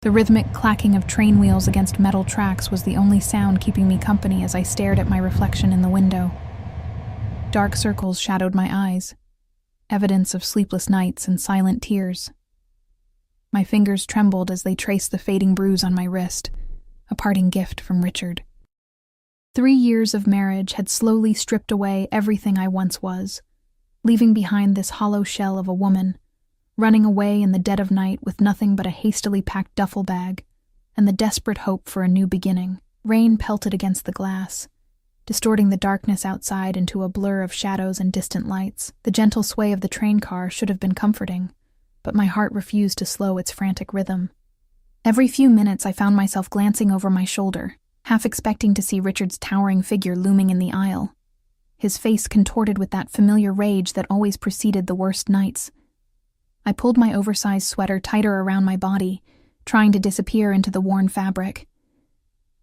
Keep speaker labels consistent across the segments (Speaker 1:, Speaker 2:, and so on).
Speaker 1: The rhythmic clacking of train wheels against metal tracks was the only sound keeping me company as I stared at my reflection in the window. Dark circles shadowed my eyes, evidence of sleepless nights and silent tears. My fingers trembled as they traced the fading bruise on my wrist, a parting gift from Richard. 3 years of marriage had slowly stripped away everything I once was, leaving behind this hollow shell of a woman, running away in the dead of night with nothing but a hastily packed duffel bag and the desperate hope for a new beginning. Rain pelted against the glass, distorting the darkness outside into a blur of shadows and distant lights. The gentle sway of the train car should have been comforting, but my heart refused to slow its frantic rhythm. Every few minutes I found myself glancing over my shoulder, half expecting to see Richard's towering figure looming in the aisle, his face contorted with that familiar rage that always preceded the worst nights. I pulled my oversized sweater tighter around my body, trying to disappear into the worn fabric.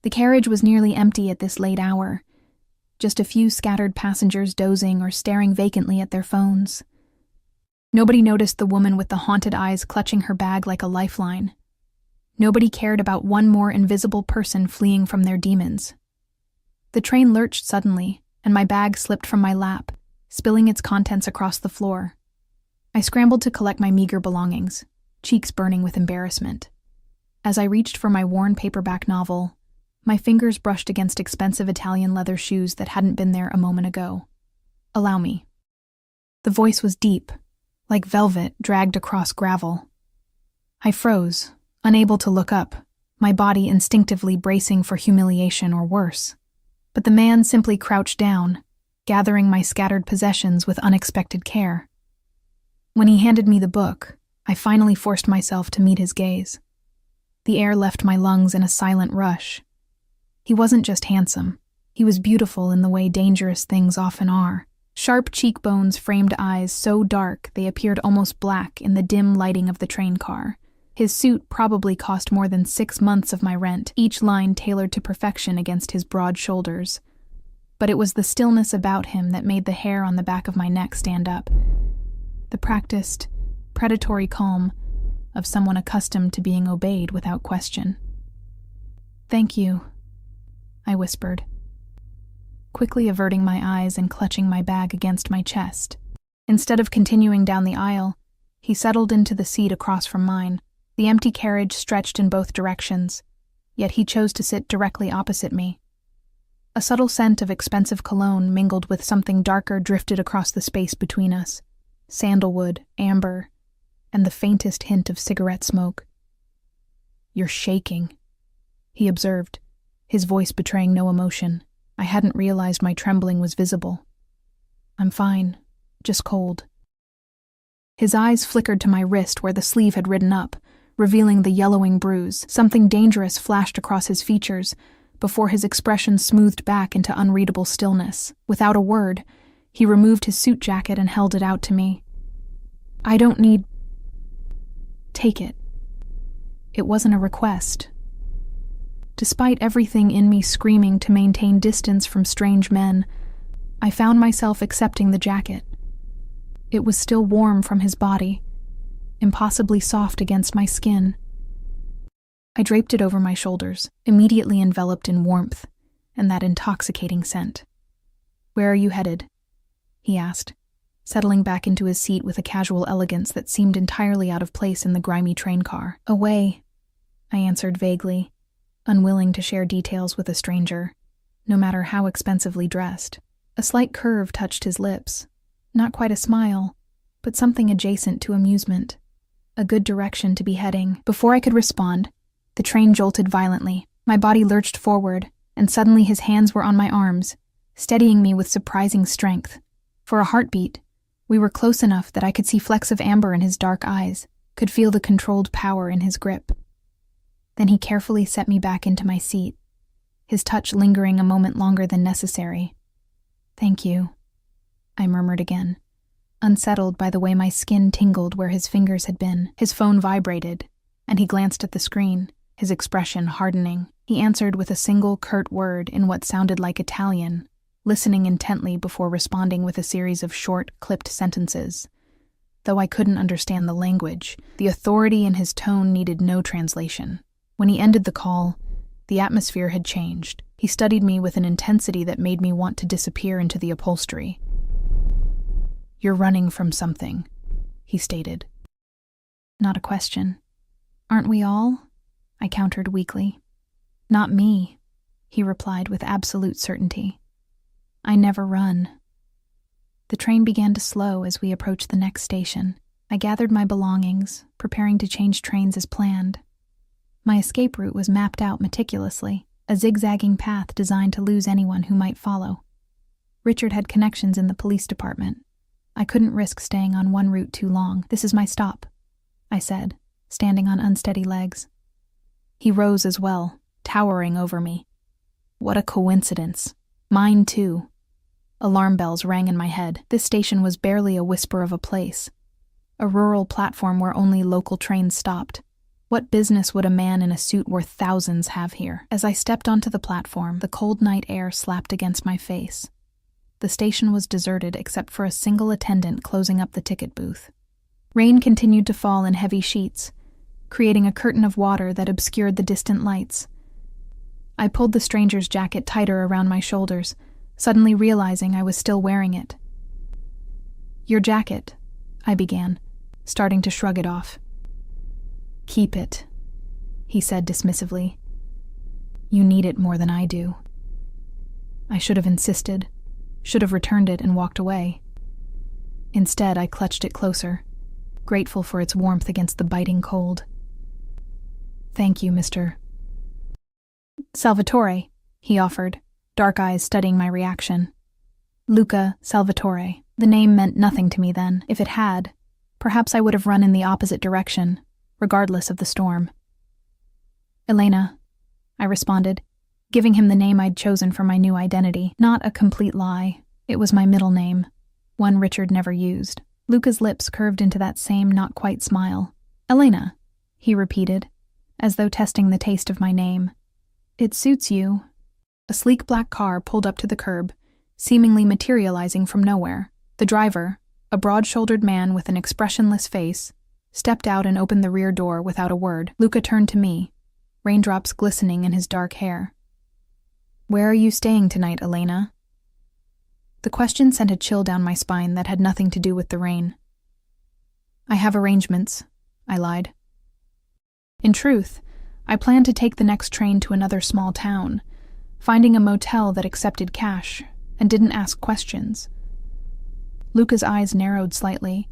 Speaker 1: The carriage was nearly empty at this late hour, just a few scattered passengers dozing or staring vacantly at their phones. Nobody noticed the woman with the haunted eyes clutching her bag like a lifeline. Nobody cared about one more invisible person fleeing from their demons. The train lurched suddenly, and my bag slipped from my lap, spilling its contents across the floor. I scrambled to collect my meager belongings, cheeks burning with embarrassment. As I reached for my worn paperback novel, my fingers brushed against expensive Italian leather shoes that hadn't been there a moment ago. "Allow me." The voice was deep, like velvet dragged across gravel. I froze, unable to look up, my body instinctively bracing for humiliation or worse. But the man simply crouched down, gathering my scattered possessions with unexpected care. When he handed me the book, I finally forced myself to meet his gaze. The air left my lungs in a silent rush. He wasn't just handsome. He was beautiful in the way dangerous things often are. Sharp cheekbones, framed eyes so dark they appeared almost black in the dim lighting of the train car. His suit probably cost more than 6 months of my rent, each line tailored to perfection against his broad shoulders. But it was the stillness about him that made the hair on the back of my neck stand up. The practiced, predatory calm of someone accustomed to being obeyed without question. "Thank you," I whispered, quickly averting my eyes and clutching my bag against my chest. Instead of continuing down the aisle, he settled into the seat across from mine. The empty carriage stretched in both directions, yet he chose to sit directly opposite me. A subtle scent of expensive cologne mingled with something darker drifted across the space between us. Sandalwood, amber, and the faintest hint of cigarette smoke. "You're shaking," he observed, his voice betraying no emotion. I hadn't realized my trembling was visible. "I'm fine, just cold." His eyes flickered to my wrist where the sleeve had ridden up, revealing the yellowing bruise. Something dangerous flashed across his features before his expression smoothed back into unreadable stillness. Without a word, he removed his suit jacket and held it out to me. "I don't need..." "Take it." It wasn't a request. Despite everything in me screaming to maintain distance from strange men, I found myself accepting the jacket. It was still warm from his body, impossibly soft against my skin. I draped it over my shoulders, immediately enveloped in warmth and that intoxicating scent. "Where are you headed?" he asked, settling back into his seat with a casual elegance that seemed entirely out of place in the grimy train car. "Away," I answered vaguely, unwilling to share details with a stranger, no matter how expensively dressed. A slight curve touched his lips, not quite a smile, but something adjacent to amusement. A good direction to be heading. Before I could respond, the train jolted violently. My body lurched forward, and suddenly his hands were on my arms, steadying me with surprising strength. For a heartbeat, we were close enough that I could see flecks of amber in his dark eyes, could feel the controlled power in his grip. Then he carefully set me back into my seat, his touch lingering a moment longer than necessary. "Thank you," I murmured again, unsettled by the way my skin tingled where his fingers had been. His phone vibrated, and he glanced at the screen, his expression hardening. He answered with a single curt word in what sounded like Italian, listening intently before responding with a series of short, clipped sentences. Though I couldn't understand the language, the authority in his tone needed no translation. When he ended the call, the atmosphere had changed. He studied me with an intensity that made me want to disappear into the upholstery. "You're running from something," he stated. "Not a question. Aren't we all?" I countered weakly. "Not me," he replied with absolute certainty. "I never run." The train began to slow as we approached the next station. I gathered my belongings, preparing to change trains as planned. My escape route was mapped out meticulously, a zigzagging path designed to lose anyone who might follow. Richard had connections in the police department. I couldn't risk staying on one route too long. "This is my stop," I said, standing on unsteady legs. He rose as well, towering over me. What a coincidence. Mine too. Alarm bells rang in my head. This station was barely a whisper of a place. A rural platform where only local trains stopped. What business would a man in a suit worth thousands have here? As I stepped onto the platform, the cold night air slapped against my face. The station was deserted except for a single attendant closing up the ticket booth. Rain continued to fall in heavy sheets, creating a curtain of water that obscured the distant lights. I pulled the stranger's jacket tighter around my shoulders, suddenly realizing I was still wearing it. "Your jacket," I began, starting to shrug it off. "Keep it," he said dismissively. "You need it more than I do." I should have insisted, should have returned it and walked away. Instead, I clutched it closer, grateful for its warmth against the biting cold. "Thank you, Mr. Salvatore," he offered, dark eyes studying my reaction. Luca Salvatore. The name meant nothing to me then. If it had, perhaps I would have run in the opposite direction, regardless of the storm. "Elena," I responded, giving him the name I'd chosen for my new identity. Not a complete lie. It was my middle name, one Richard never used. Luca's lips curved into that same not-quite smile. "Elena," he repeated, as though testing the taste of my name. "It suits you." A sleek black car pulled up to the curb, seemingly materializing from nowhere. The driver, a broad-shouldered man with an expressionless face, stepped out and opened the rear door without a word. Luca turned to me, raindrops glistening in his dark hair. "Where are you staying tonight, Elena?" The question sent a chill down my spine that had nothing to do with the rain. "I have arrangements," I lied. In truth, I planned to take the next train to another small town, finding a motel that accepted cash and didn't ask questions. Luca's eyes narrowed slightly,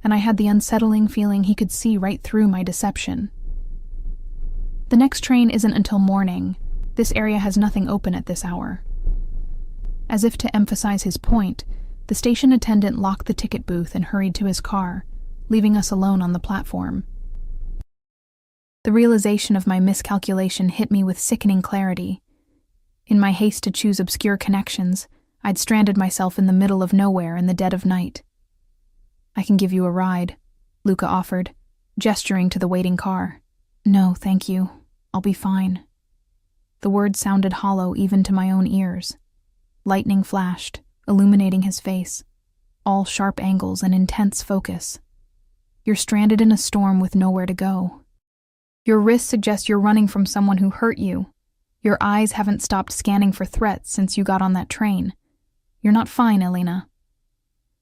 Speaker 1: and I had the unsettling feeling he could see right through my deception. "The next train isn't until morning. This area has nothing open at this hour." As if to emphasize his point, the station attendant locked the ticket booth and hurried to his car, leaving us alone on the platform. The realization of my miscalculation hit me with sickening clarity. In my haste to choose obscure connections, I'd stranded myself in the middle of nowhere in the dead of night. "I can give you a ride," Luca offered, gesturing to the waiting car. "No, thank you. I'll be fine." The words sounded hollow even to my own ears. Lightning flashed, illuminating his face, all sharp angles and intense focus. "You're stranded in a storm with nowhere to go. Your wrists suggest you're running from someone who hurt you. Your eyes haven't stopped scanning for threats since you got on that train. You're not fine, Elena."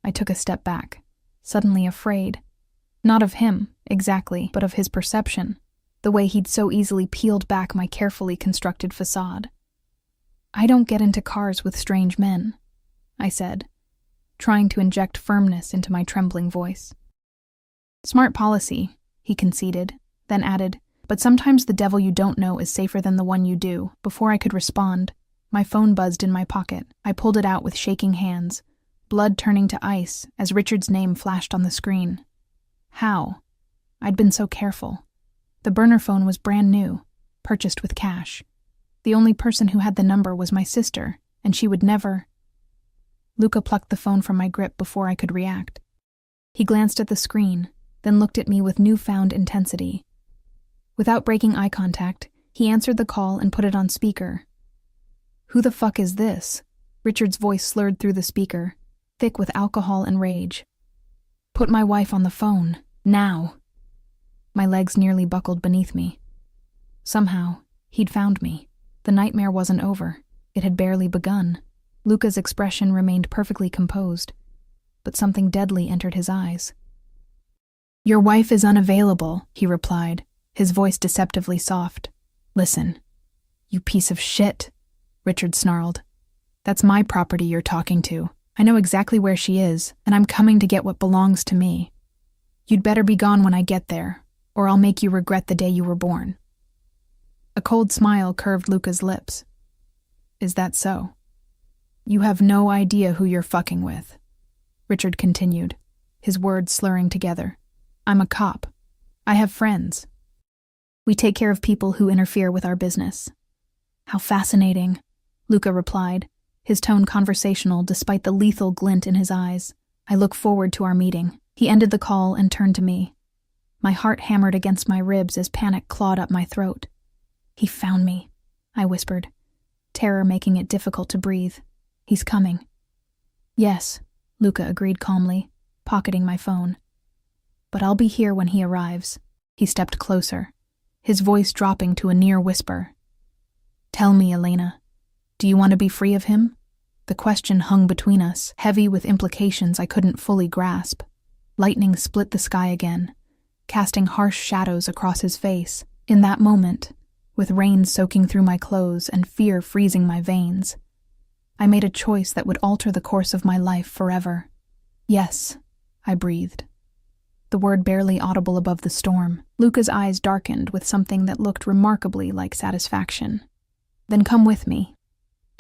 Speaker 1: I took a step back, suddenly afraid. Not of him, exactly, but of his perception, the way he'd so easily peeled back my carefully constructed facade. "I don't get into cars with strange men," I said, trying to inject firmness into my trembling voice. "Smart policy," he conceded, then added, "but sometimes the devil you don't know is safer than the one you do." Before I could respond, my phone buzzed in my pocket. I pulled it out with shaking hands, blood turning to ice as Richard's name flashed on the screen. How? I'd been so careful. The burner phone was brand new, purchased with cash. The only person who had the number was my sister, and she would never... Luca plucked the phone from my grip before I could react. He glanced at the screen, then looked at me with newfound intensity. Without breaking eye contact, he answered the call and put it on speaker. "Who the fuck is this?" Richard's voice slurred through the speaker, thick with alcohol and rage. "Put my wife on the phone, now." My legs nearly buckled beneath me. Somehow, he'd found me. The nightmare wasn't over. It had barely begun. Luca's expression remained perfectly composed, but something deadly entered his eyes. "Your wife is unavailable," he replied, his voice deceptively soft. "Listen, you piece of shit," Richard snarled. "That's my property you're talking to. I know exactly where she is, and I'm coming to get what belongs to me. You'd better be gone when I get there, or I'll make you regret the day you were born." A cold smile curved Luca's lips. "Is that so? You have no idea who you're fucking with," Richard continued, his words slurring together. "I'm a cop. I have friends. We take care of people who interfere with our business." "How fascinating," Luca replied, his tone conversational despite the lethal glint in his eyes. "I look forward to our meeting." He ended the call and turned to me. My heart hammered against my ribs as panic clawed up my throat. "He found me," I whispered, terror making it difficult to breathe. "He's coming." "Yes," Luca agreed calmly, pocketing my phone. "But I'll be here when he arrives." He stepped closer, his voice dropping to a near whisper. "Tell me, Elena, do you want to be free of him?" The question hung between us, heavy with implications I couldn't fully grasp. Lightning split the sky again, casting harsh shadows across his face. In that moment, with rain soaking through my clothes and fear freezing my veins, I made a choice that would alter the course of my life forever. "Yes," I breathed, the word barely audible above the storm. Luca's eyes darkened with something that looked remarkably like satisfaction. "Then come with me."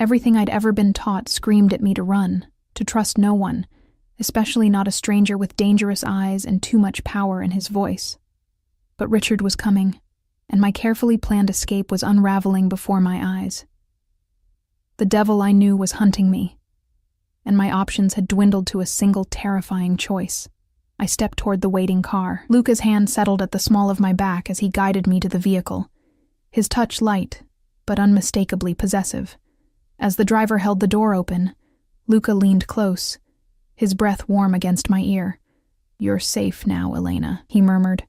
Speaker 1: Everything I'd ever been taught screamed at me to run, to trust no one, especially not a stranger with dangerous eyes and too much power in his voice. But Richard was coming, and my carefully planned escape was unraveling before my eyes. The devil I knew was hunting me, and my options had dwindled to a single terrifying choice. I stepped toward the waiting car. Luca's hand settled at the small of my back as he guided me to the vehicle, his touch light, but unmistakably possessive. As the driver held the door open, Luca leaned close, his breath warm against my ear. "You're safe now, Elena," he murmured.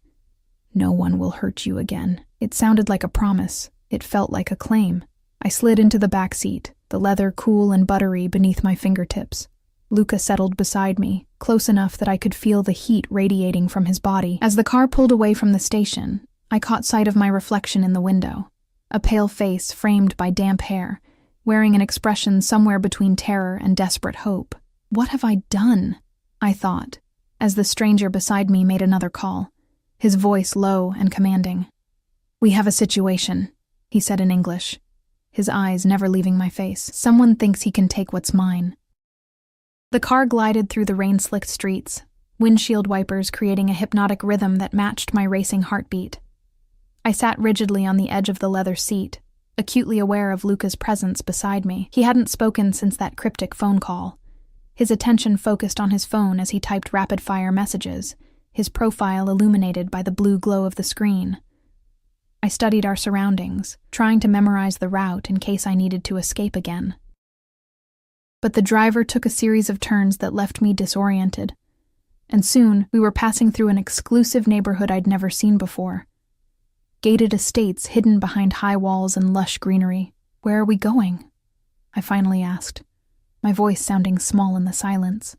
Speaker 1: "No one will hurt you again." It sounded like a promise. It felt like a claim. I slid into the back seat, the leather cool and buttery beneath my fingertips. Luca settled beside me, close enough that I could feel the heat radiating from his body. As the car pulled away from the station, I caught sight of my reflection in the window, a pale face framed by damp hair, wearing an expression somewhere between terror and desperate hope. "What have I done?" I thought, as the stranger beside me made another call, his voice low and commanding. "We have a situation," he said in English, his eyes never leaving my face. "Someone thinks he can take what's mine." The car glided through the rain-slicked streets, windshield wipers creating a hypnotic rhythm that matched my racing heartbeat. I sat rigidly on the edge of the leather seat, acutely aware of Luca's presence beside me. He hadn't spoken since that cryptic phone call. His attention focused on his phone as he typed rapid-fire messages, his profile illuminated by the blue glow of the screen. I studied our surroundings, trying to memorize the route in case I needed to escape again. But the driver took a series of turns that left me disoriented, and soon we were passing through an exclusive neighborhood I'd never seen before. Gated estates hidden behind high walls and lush greenery. "Where are we going?" I finally asked, my voice sounding small in the silence.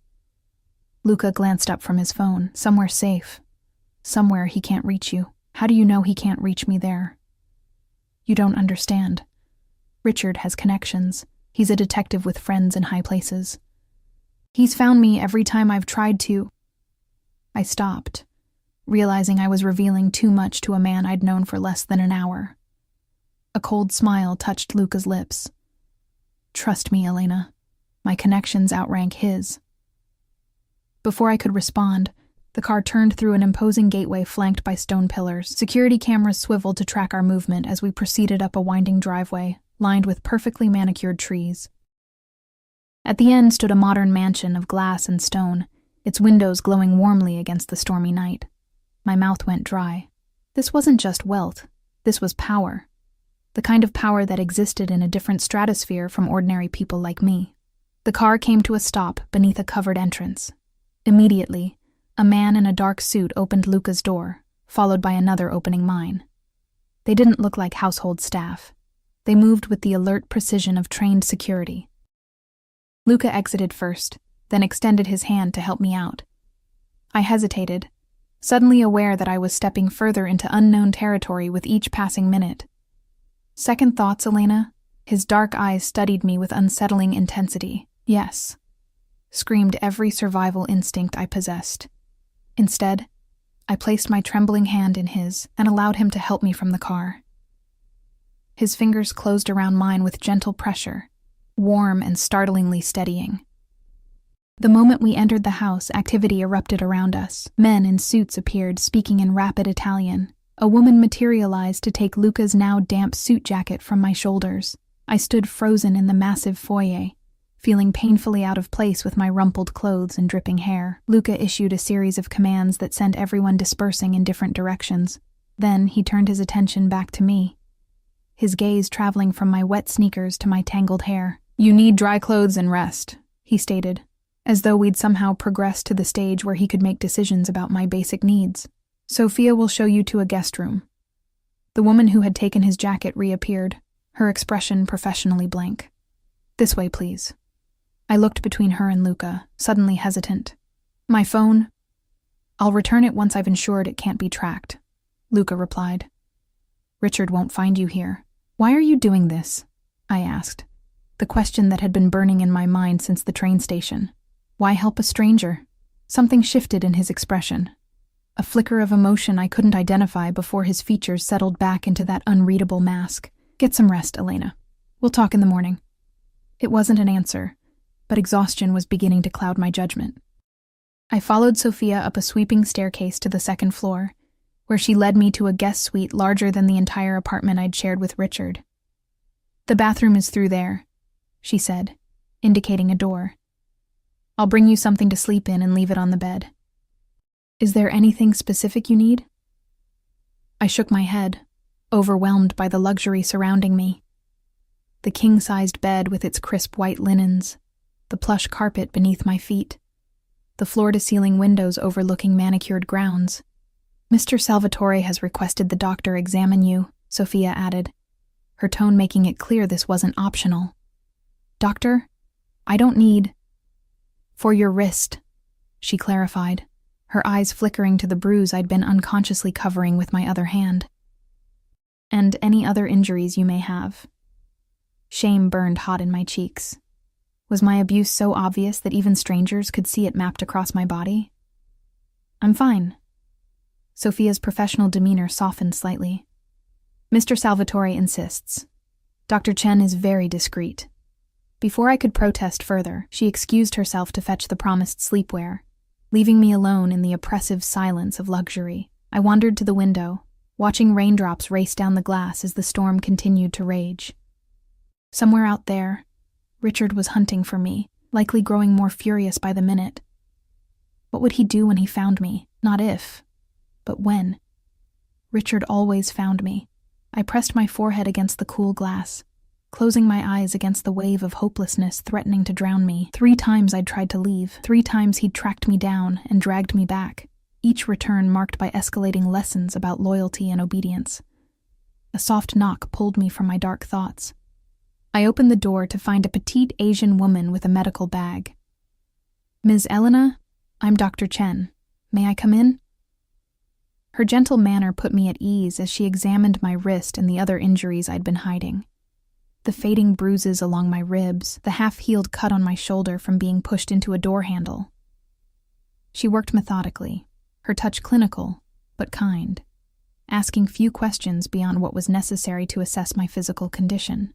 Speaker 1: Luca glanced up from his phone. "Somewhere safe. Somewhere he can't reach you." "How do you know he can't reach me there?" "You don't understand. Richard has connections. He's a detective with friends in high places. He's found me every time I've tried to." I stopped, realizing I was revealing too much to a man I'd known for less than an hour. A cold smile touched Luca's lips. "Trust me, Elena. My connections outrank his." Before I could respond, the car turned through an imposing gateway flanked by stone pillars. Security cameras swiveled to track our movement as we proceeded up a winding driveway, lined with perfectly manicured trees. At the end stood a modern mansion of glass and stone, its windows glowing warmly against the stormy night. My mouth went dry. This wasn't just wealth. This was power. The kind of power that existed in a different stratosphere from ordinary people like me. The car came to a stop beneath a covered entrance. Immediately, a man in a dark suit opened Luca's door, followed by another opening mine. They didn't look like household staff. They moved with the alert precision of trained security. Luca exited first, then extended his hand to help me out. I hesitated, suddenly aware that I was stepping further into unknown territory with each passing minute. Second thoughts, Elena? His dark eyes studied me with unsettling intensity. Yes, screamed every survival instinct I possessed. Instead, I placed my trembling hand in his and allowed him to help me from the car. His fingers closed around mine with gentle pressure, warm and startlingly steadying. The moment we entered the house, activity erupted around us. Men in suits appeared, speaking in rapid Italian. A woman materialized to take Luca's now damp suit jacket from my shoulders. I stood frozen in the massive foyer, feeling painfully out of place with my rumpled clothes and dripping hair. Luca issued a series of commands that sent everyone dispersing in different directions. Then he turned his attention back to me, his gaze traveling from my wet sneakers to my tangled hair. "You need dry clothes and rest," he stated, as though we'd somehow progressed to the stage where he could make decisions about my basic needs. "Sophia will show you to a guest room." The woman who had taken his jacket reappeared, her expression professionally blank. "This way, please." I looked between her and Luca, suddenly hesitant. "My phone?" "I'll return it once I've ensured it can't be tracked," Luca replied. "Richard won't find you here." "Why are you doing this?" I asked, the question that had been burning in my mind since the train station. Why help a stranger? Something shifted in his expression. A flicker of emotion I couldn't identify before his features settled back into that unreadable mask. "Get some rest, Elena. We'll talk in the morning." It wasn't an answer, but exhaustion was beginning to cloud my judgment. I followed Sophia up a sweeping staircase to the second floor, where she led me to a guest suite larger than the entire apartment I'd shared with Richard. "The bathroom is through there," she said, indicating a door. "I'll bring you something to sleep in and leave it on the bed." "Is there anything specific you need?" I shook my head, overwhelmed by the luxury surrounding me. The king-sized bed with its crisp white linens, the plush carpet beneath my feet, the floor-to-ceiling windows overlooking manicured grounds. "Mr. Salvatore has requested the doctor examine you," Sophia added, her tone making it clear this wasn't optional. "Doctor, I don't need—" "For your wrist," she clarified, her eyes flickering to the bruise I'd been unconsciously covering with my other hand. "And any other injuries you may have." Shame burned hot in my cheeks. Was my abuse so obvious that even strangers could see it mapped across my body? "I'm fine." Sophia's professional demeanor softened slightly. "Mr. Salvatore insists. Dr. Chen is very discreet." Before I could protest further, she excused herself to fetch the promised sleepwear, leaving me alone in the oppressive silence of luxury. I wandered to the window, watching raindrops race down the glass as the storm continued to rage. Somewhere out there, Richard was hunting for me, likely growing more furious by the minute. What would he do when he found me? Not if, but when. Richard always found me. I pressed my forehead against the cool glass, closing my eyes against the wave of hopelessness threatening to drown me. 3 times I'd tried to leave. 3 times he'd tracked me down and dragged me back, each return marked by escalating lessons about loyalty and obedience. A soft knock pulled me from my dark thoughts. I opened the door to find a petite Asian woman with a medical bag. "Ms. Elena, I'm Dr. Chen. May I come in?" Her gentle manner put me at ease as she examined my wrist and the other injuries I'd been hiding. The fading bruises along my ribs, the half-healed cut on my shoulder from being pushed into a door handle. She worked methodically, her touch clinical, but kind, asking few questions beyond what was necessary to assess my physical condition.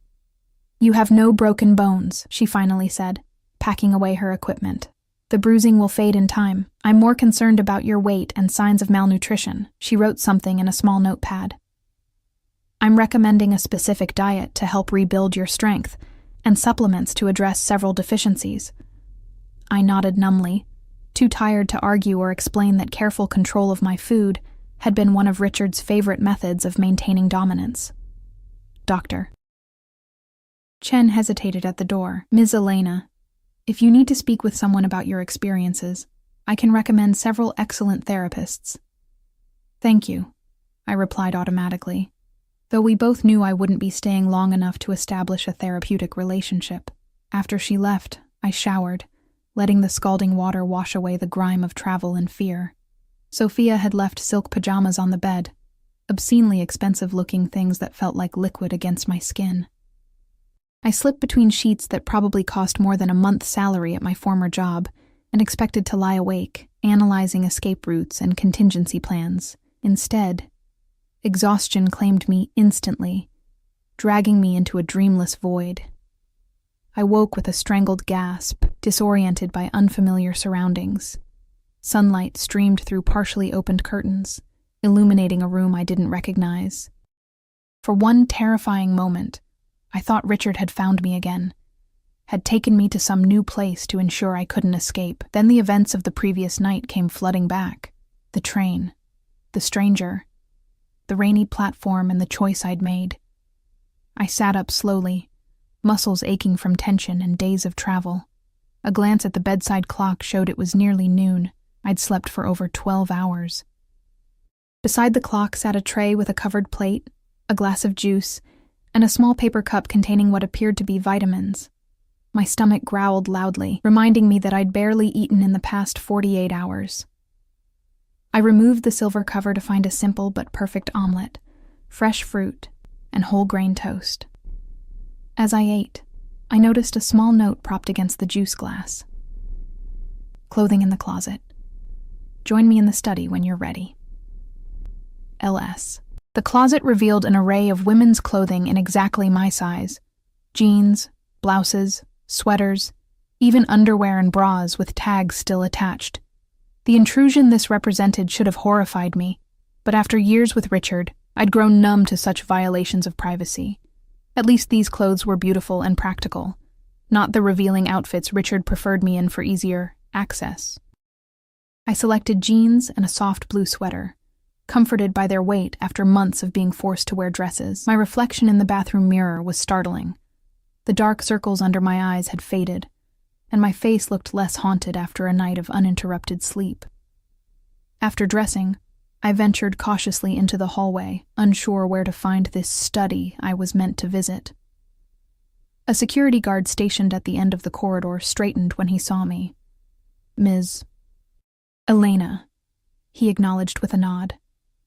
Speaker 1: "You have no broken bones," she finally said, packing away her equipment. "The bruising will fade in time. I'm more concerned about your weight and signs of malnutrition." She wrote something in a small notepad. "I'm recommending a specific diet to help rebuild your strength, and supplements to address several deficiencies." I nodded numbly, too tired to argue or explain that careful control of my food had been one of Richard's favorite methods of maintaining dominance. "Doctor." Chen hesitated at the door. "Ms. Elena, if you need to speak with someone about your experiences, I can recommend several excellent therapists." "Thank you," I replied automatically. though we both knew I wouldn't be staying long enough to establish a therapeutic relationship. After she left, I showered, letting the scalding water wash away the grime of travel and fear. Sophia had left silk pajamas on the bed, obscenely expensive-looking things that felt like liquid against my skin. I slipped between sheets that probably cost more than a month's salary at my former job and expected to lie awake, analyzing escape routes and contingency plans. Instead, exhaustion claimed me instantly, dragging me into a dreamless void. I woke with a strangled gasp, disoriented by unfamiliar surroundings. Sunlight streamed through partially opened curtains, illuminating a room I didn't recognize. For one terrifying moment, I thought Richard had found me again, had taken me to some new place to ensure I couldn't escape. Then the events of the previous night came flooding back. The train, the stranger, the rainy platform, and the choice I'd made. I sat up slowly, muscles aching from tension and days of travel. A glance at the bedside clock showed it was nearly noon. I'd slept for over 12 hours. Beside the clock sat a tray with a covered plate, a glass of juice, and a small paper cup containing what appeared to be vitamins. My stomach growled loudly, reminding me that I'd barely eaten in the past 48 hours. I removed the silver cover to find a simple but perfect omelet, fresh fruit, and whole grain toast. As I ate, I noticed a small note propped against the juice glass. Clothing in the closet. Join me in the study when you're ready. LS. The closet revealed an array of women's clothing in exactly my size. Jeans, blouses, sweaters, even underwear and bras with tags still attached. The intrusion this represented should have horrified me, but after years with Richard, I'd grown numb to such violations of privacy. At least these clothes were beautiful and practical, not the revealing outfits Richard preferred me in for easier access. I selected jeans and a soft blue sweater, comforted by their weight after months of being forced to wear dresses. My reflection in the bathroom mirror was startling. The dark circles under my eyes had faded, and my face looked less haunted after a night of uninterrupted sleep. After dressing, I ventured cautiously into the hallway, unsure where to find this study I was meant to visit. A security guard stationed at the end of the corridor straightened when he saw me. "Ms. Elena," he acknowledged with a nod.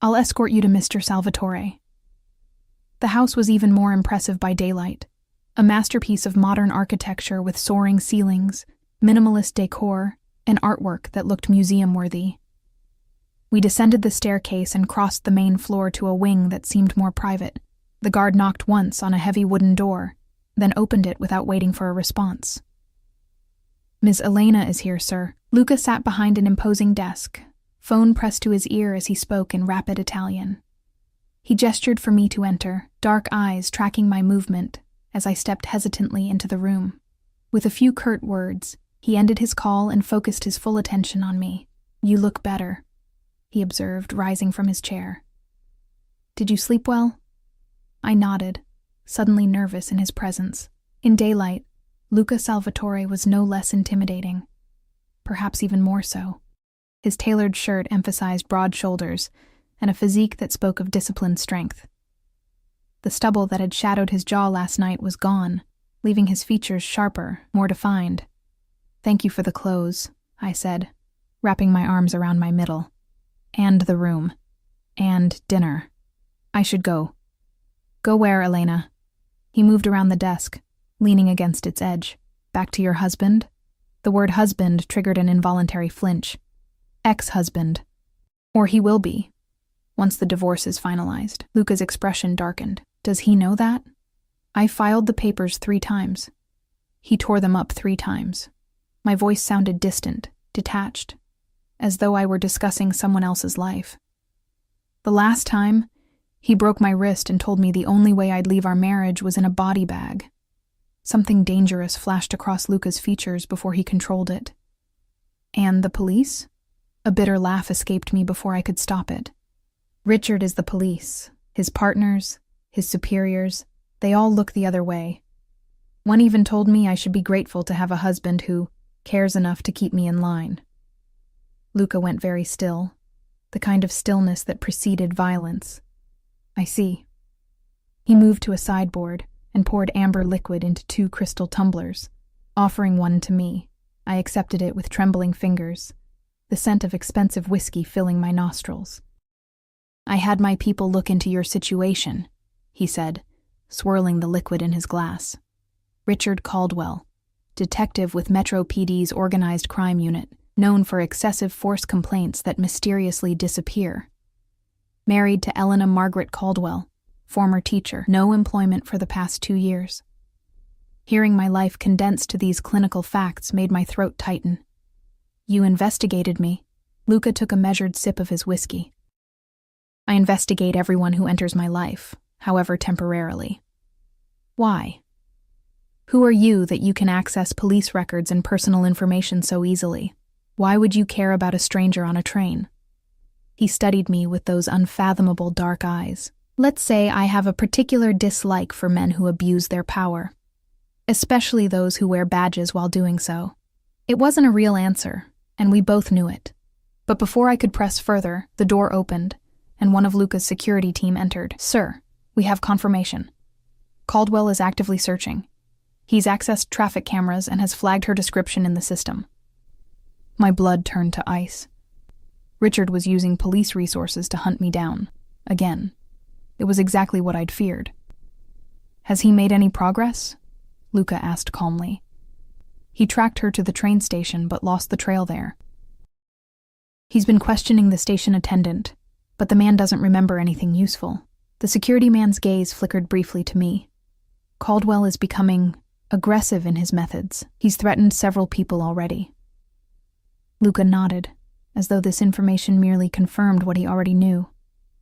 Speaker 1: "I'll escort you to Mr. Salvatore." The house was even more impressive by daylight, a masterpiece of modern architecture with soaring ceilings, minimalist decor, and artwork that looked museum-worthy. We descended the staircase and crossed the main floor to a wing that seemed more private. The guard knocked once on a heavy wooden door, then opened it without waiting for a response. "Ms. Elena is here, sir." Luca sat behind an imposing desk, phone pressed to his ear as he spoke in rapid Italian. He gestured for me to enter, dark eyes tracking my movement as I stepped hesitantly into the room. With a few curt words, he ended his call and focused his full attention on me. "You look better," he observed, rising from his chair. "Did you sleep well?" I nodded, suddenly nervous in his presence. In daylight, Luca Salvatore was no less intimidating, perhaps even more so. His tailored shirt emphasized broad shoulders and a physique that spoke of disciplined strength. The stubble that had shadowed his jaw last night was gone, leaving his features sharper, more defined. "Thank you for the clothes," I said, wrapping my arms around my middle. "And the room. And dinner. I should go." "Go where, Elena?" He moved around the desk, leaning against its edge. "Back to your husband?" The word husband triggered an involuntary flinch. "Ex-husband. Or he will be, once the divorce is finalized." Luca's expression darkened. "Does he know that?" I filed the papers 3 times. He tore them up 3 times. My voice sounded distant, detached, as though I were discussing someone else's life. The last time, he broke my wrist and told me the only way I'd leave our marriage was in a body bag. Something dangerous flashed across Luca's features before he controlled it. "And the police?" A bitter laugh escaped me before I could stop it. "Richard is the police. His partners, his superiors, they all look the other way. One even told me I should be grateful to have a husband who cares enough to keep me in line." Luca went very still, the kind of stillness that preceded violence. "I see. He moved to a sideboard and poured amber liquid into 2 crystal tumblers, offering one to me. I accepted it with trembling fingers, the scent of expensive whiskey filling my nostrils. "I had my people look into your situation," he said, swirling the liquid in his glass. "Richard Caldwell, detective with Metro PD's organized crime unit, known for excessive force complaints that mysteriously disappear. Married to Elena Margaret Caldwell, former teacher, no employment for the past 2 years." Hearing my life condensed to these clinical facts made my throat tighten. "You investigated me." Luca took a measured sip of his whiskey. "I investigate everyone who enters my life, however temporarily." "Why? Who are you that you can access police records and personal information so easily? Why would you care about a stranger on a train?" He studied me with those unfathomable dark eyes. "Let's say I have a particular dislike for men who abuse their power, especially those who wear badges while doing so." It wasn't a real answer, and we both knew it. But before I could press further, the door opened, and one of Luca's security team entered. "Sir, we have confirmation. Caldwell is actively searching. He's accessed traffic cameras and has flagged her description in the system." My blood turned to ice. Richard was using police resources to hunt me down. Again. It was exactly what I'd feared. "Has he made any progress?" Luca asked calmly. "He tracked her to the train station but lost the trail there. He's been questioning the station attendant, but the man doesn't remember anything useful." The security man's gaze flickered briefly to me. "Caldwell is becoming aggressive in his methods. He's threatened several people already." Luca nodded, as though this information merely confirmed what he already knew.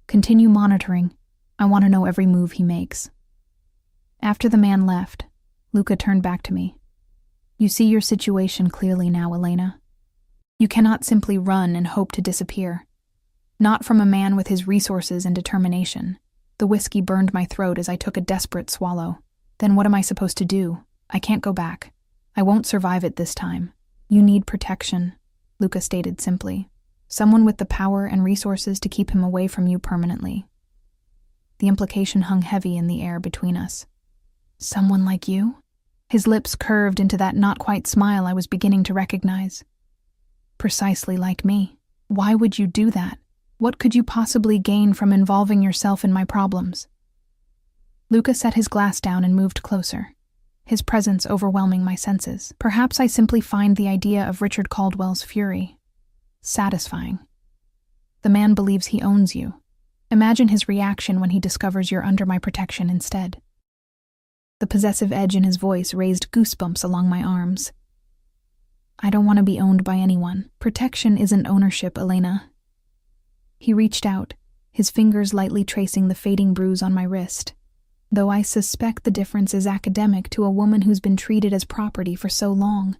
Speaker 1: "Continue monitoring. I want to know every move he makes." After the man left, Luca turned back to me. "You see your situation clearly now, Elena. You cannot simply run and hope to disappear. Not from a man with his resources and determination." The whiskey burned my throat as I took a desperate swallow. "Then what am I supposed to do? I can't go back. I won't survive it this time." "You need protection," Luca stated simply. "Someone with the power and resources to keep him away from you permanently." The implication hung heavy in the air between us. "Someone like you?" His lips curved into that not-quite smile I was beginning to recognize. "Precisely like me. Why would you do that? What could you possibly gain from involving yourself in my problems?" Luca set his glass down and moved closer, his presence overwhelming my senses. "Perhaps I simply find the idea of Richard Caldwell's fury satisfying. The man believes he owns you. Imagine his reaction when he discovers you're under my protection instead." The possessive edge in his voice raised goosebumps along my arms. "I don't want to be owned by anyone. Protection isn't ownership, Elena." He reached out, his fingers lightly tracing the fading bruise on my wrist. Though I suspect the difference is academic to a woman who's been treated as property for so long.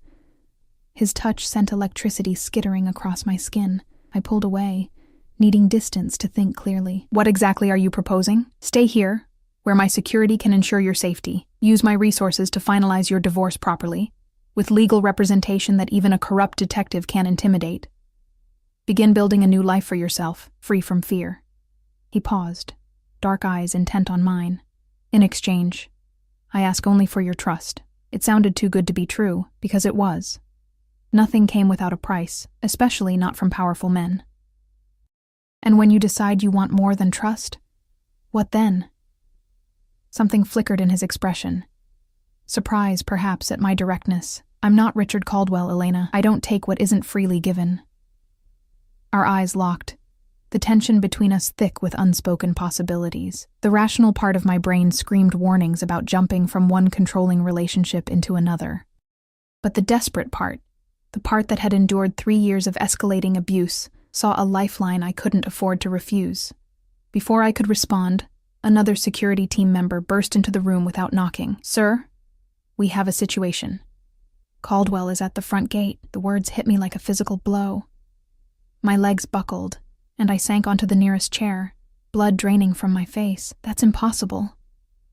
Speaker 1: His touch sent electricity skittering across my skin. I pulled away, needing distance to think clearly. "What exactly are you proposing? Stay here, where my security can ensure your safety. Use my resources to finalize your divorce properly, with legal representation that even a corrupt detective can't intimidate. Begin building a new life for yourself, free from fear." He paused, dark eyes intent on mine. "In exchange, I ask only for your trust." It sounded too good to be true, because it was. Nothing came without a price, especially not from powerful men. "And when you decide you want more than trust, what then?" Something flickered in his expression. Surprise, perhaps, at my directness. "I'm not Richard Caldwell, Elena. I don't take what isn't freely given." Our eyes locked, the tension between us thick with unspoken possibilities. The rational part of my brain screamed warnings about jumping from one controlling relationship into another. But the desperate part, the part that had endured 3 years of escalating abuse, saw a lifeline I couldn't afford to refuse. Before I could respond, another security team member burst into the room without knocking. "Sir, we have a situation." "Caldwell is at the front gate." The words hit me like a physical blow. My legs buckled, and I sank onto the nearest chair, blood draining from my face. "That's impossible,"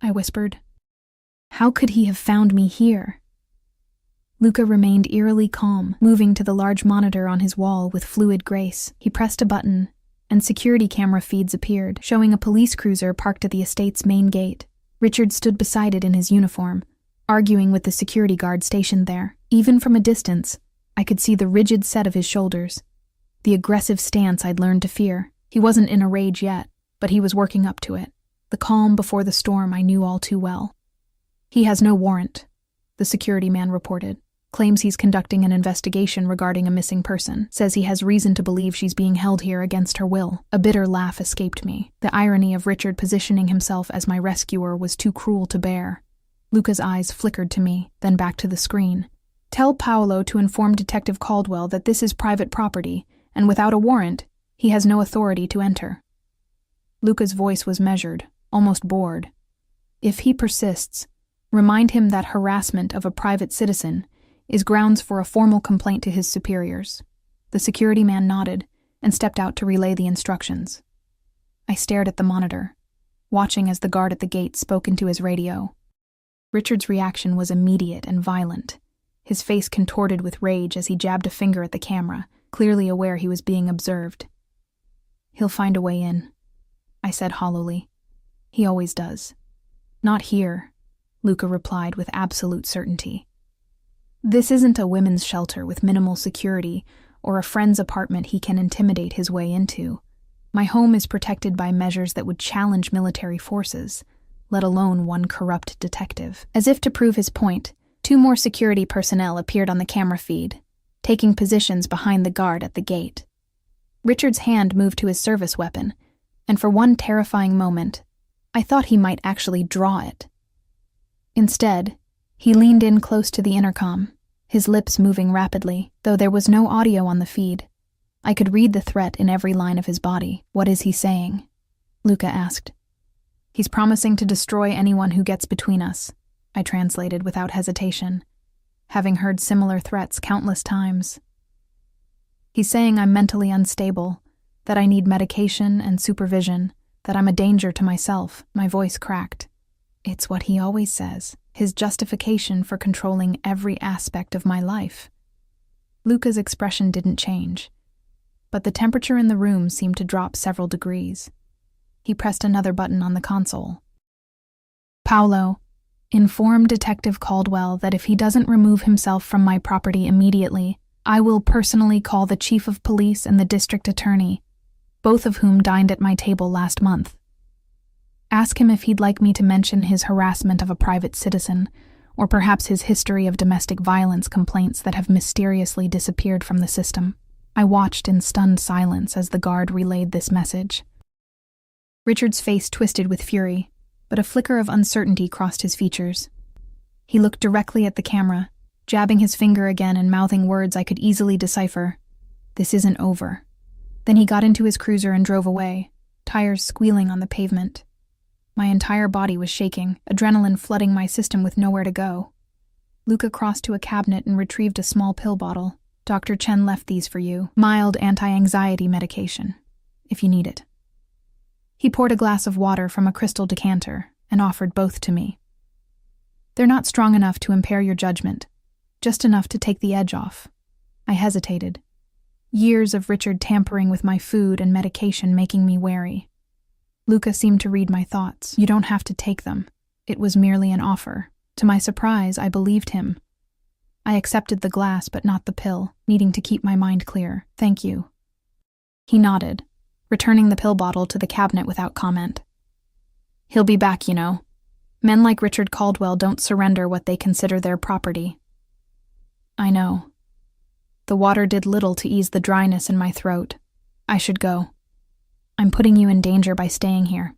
Speaker 1: I whispered. "How could he have found me here?" Luca remained eerily calm, moving to the large monitor on his wall with fluid grace. He pressed a button, and security camera feeds appeared, showing a police cruiser parked at the estate's main gate. Richard stood beside it in his uniform, arguing with the security guard stationed there. Even from a distance, I could see the rigid set of his shoulders, the aggressive stance I'd learned to fear. He wasn't in a rage yet, but he was working up to it. The calm before the storm I knew all too well. "He has no warrant," the security man reported. "Claims he's conducting an investigation regarding a missing person. Says he has reason to believe she's being held here against her will." A bitter laugh escaped me. The irony of Richard positioning himself as my rescuer was too cruel to bear. Luca's eyes flickered to me, then back to the screen. "Tell Paolo to inform Detective Caldwell that this is private property, and without a warrant, he has no authority to enter." Luca's voice was measured, almost bored. "If he persists, remind him that harassment of a private citizen is grounds for a formal complaint to his superiors." The security man nodded and stepped out to relay the instructions. I stared at the monitor, watching as the guard at the gate spoke into his radio. Richard's reaction was immediate and violent. His face contorted with rage as he jabbed a finger at the camera, clearly aware he was being observed. "He'll find a way in," I said hollowly. "He always does." "Not here," Luca replied with absolute certainty. "This isn't a women's shelter with minimal security or a friend's apartment he can intimidate his way into. My home is protected by measures that would challenge military forces, let alone one corrupt detective." As if to prove his point, 2 more security personnel appeared on the camera feed, taking positions behind the guard at the gate. Richard's hand moved to his service weapon, and for one terrifying moment, I thought he might actually draw it. Instead, he leaned in close to the intercom, his lips moving rapidly, though there was no audio on the feed. I could read the threat in every line of his body. "What is he saying?" Luca asked. "He's promising to destroy anyone who gets between us," I translated without hesitation, having heard similar threats countless times. "He's saying I'm mentally unstable, that I need medication and supervision, that I'm a danger to myself." My voice cracked. It's what he always says, his justification for controlling every aspect of my life. Luca's expression didn't change, but the temperature in the room seemed to drop several degrees. He pressed another button on the console. "Paolo, inform Detective Caldwell that if he doesn't remove himself from my property immediately, I will personally call the chief of police and the district attorney, both of whom dined at my table last month. Ask him if he'd like me to mention his harassment of a private citizen, or perhaps his history of domestic violence complaints that have mysteriously disappeared from the system." I watched in stunned silence as the guard relayed this message. Richard's face twisted with fury, but a flicker of uncertainty crossed his features. He looked directly at the camera, jabbing his finger again and mouthing words I could easily decipher. "This isn't over." Then he got into his cruiser and drove away, tires squealing on the pavement. My entire body was shaking, adrenaline flooding my system with nowhere to go. Luca crossed to a cabinet and retrieved a small pill bottle. "Dr. Chen left these for you. Mild anti-anxiety medication, if you need it." He poured a glass of water from a crystal decanter and offered both to me. "They're not strong enough to impair your judgment, just enough to take the edge off." I hesitated. Years of Richard tampering with my food and medication making me wary. Luca seemed to read my thoughts. "You don't have to take them. It was merely an offer." To my surprise, I believed him. I accepted the glass but not the pill, needing to keep my mind clear. "Thank you." He nodded, returning the pill bottle to the cabinet without comment. "He'll be back, you know. Men like Richard Caldwell don't surrender what they consider their property." "I know." The water did little to ease the dryness in my throat. "I should go. I'm putting you in danger by staying here."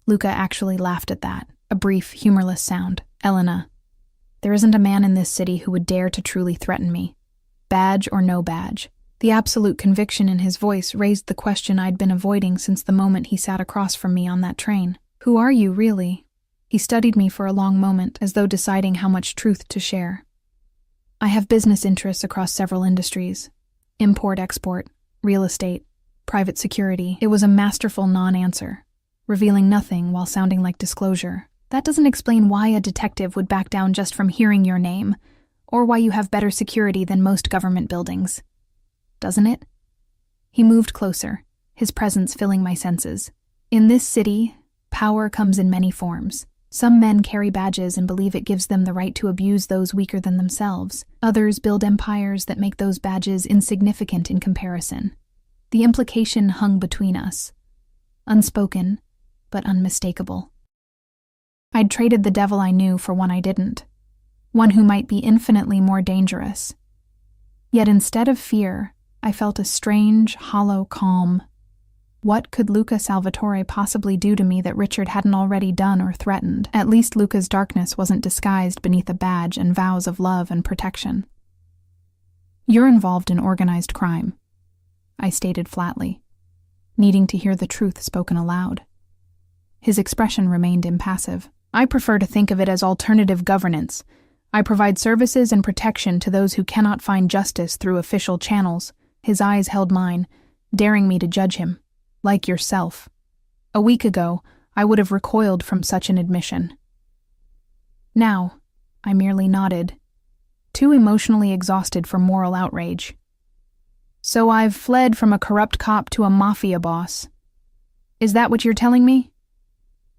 Speaker 1: Luca actually laughed at that, a brief, humorless sound. "Elena, there isn't a man in this city who would dare to truly threaten me. Badge or no badge." The absolute conviction in his voice raised the question I'd been avoiding since the moment he sat across from me on that train. "Who are you, really?" He studied me for a long moment, as though deciding how much truth to share. "I have business interests across several industries. Import-export, real estate, private security." It was a masterful non-answer, revealing nothing while sounding like disclosure. "That doesn't explain why a detective would back down just from hearing your name, or why you have better security than most government buildings. Doesn't it?" He moved closer, his presence filling my senses. "In this city, Power comes in many forms. Some men carry badges and believe it gives them the right to abuse those weaker than themselves. Others build empires that make those badges insignificant in comparison. The implication hung between us, unspoken, but unmistakable. I'd traded the devil I knew for one I didn't, one who might be infinitely more dangerous. Yet instead of fear, I felt a strange, hollow calm. What could Luca Salvatore possibly do to me that Richard hadn't already done or threatened? At least Luca's darkness wasn't disguised beneath a badge and vows of love and protection. "You're involved in organized crime," I stated flatly, needing to hear the truth spoken aloud. His expression remained impassive. "I prefer to think of it as alternative governance. I provide services and protection to those who cannot find justice through official channels." His eyes held mine, daring me to judge him. "Like yourself. A week ago, I would have recoiled from such an admission. Now, I merely nodded, too emotionally exhausted for moral outrage. "So I've fled from a corrupt cop to a mafia boss. Is that what you're telling me?"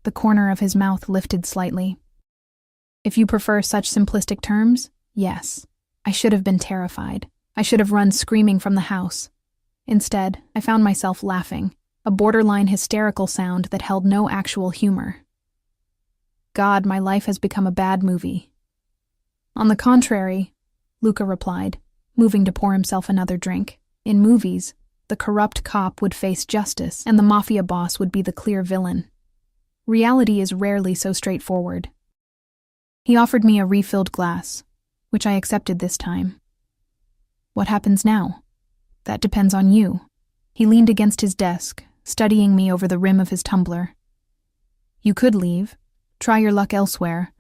Speaker 1: The corner of his mouth lifted slightly. "If you prefer such simplistic terms, yes. I should have been terrified. I should have run screaming from the house. Instead, I found myself laughing, a borderline hysterical sound that held no actual humor. God, my life has become a bad movie." "On the contrary," Luca replied, moving to pour himself another drink. "In movies, the corrupt cop would face justice, and the mafia boss would be the clear villain. Reality is rarely so straightforward." He offered me a refilled glass, which I accepted this time. "What happens now?" "That depends on you." He leaned against his desk, studying me over the rim of his tumbler. "You could leave, try your luck elsewhere,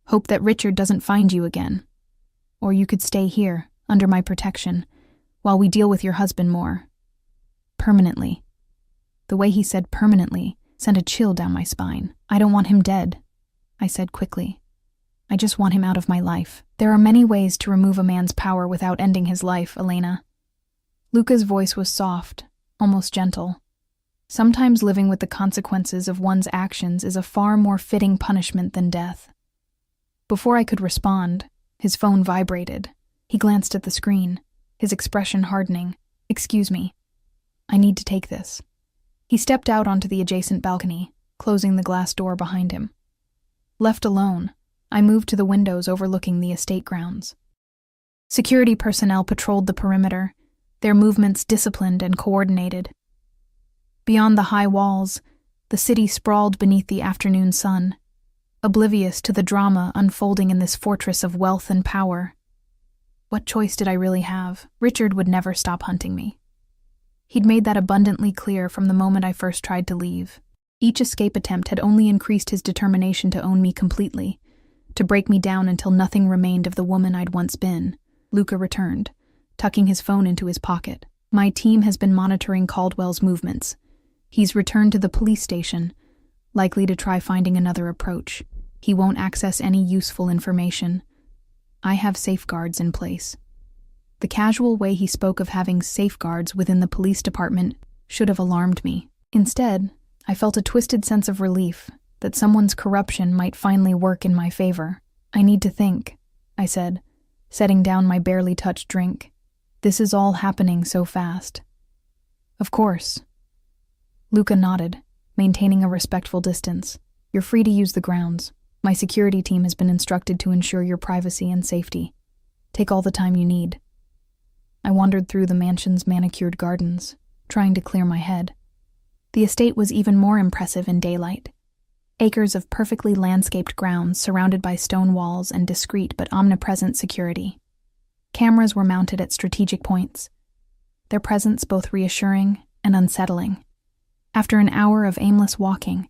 Speaker 1: hope that Richard doesn't find you again. Or you could stay here, under my protection, while we deal with your husband more. Permanently." The way he said permanently sent a chill down my spine. "I don't want him dead," I said quickly. "I just want him out of my life. There are many ways to remove a man's power without ending his life, Elena." Luca's voice was soft, almost gentle. Sometimes living with the consequences of one's actions is a far more fitting punishment than death. Before I could respond, his phone vibrated. He glanced at the screen, his expression hardening. "Excuse me. I need to take this." He stepped out onto the adjacent balcony, closing the glass door behind him. Left alone, I moved to the windows overlooking the estate grounds. Security personnel patrolled the perimeter, their movements disciplined and coordinated. Beyond the high walls, the city sprawled beneath the afternoon sun, oblivious to the drama unfolding in this fortress of wealth and power. What choice did I really have? Richard would never stop hunting me. He'd made that abundantly clear from the moment I first tried to leave. Each escape attempt had only increased his determination to own me completely, to break me down until nothing remained of the woman I'd once been. Luca returned, tucking his phone into his pocket. "My team has been monitoring Caldwell's movements. He's returned to the police station, likely to try finding another approach. He won't access any useful information. I have safeguards in place." The casual way he spoke of having safeguards within the police department should have alarmed me. Instead, I felt a twisted sense of relief that someone's corruption might finally work in my favor. "I need to think," I said, setting down my barely touched drink. "This is all happening so fast." "Of course." Luca nodded, maintaining a respectful distance. "You're free to use the grounds. My security team has been instructed to ensure your privacy and safety. Take all the time you need." I wandered through the mansion's manicured gardens, trying to clear my head. The estate was even more impressive in daylight. Acres of perfectly landscaped grounds surrounded by stone walls and discreet but omnipresent security. Cameras were mounted at strategic points, their presence both reassuring and unsettling. After an hour of aimless walking,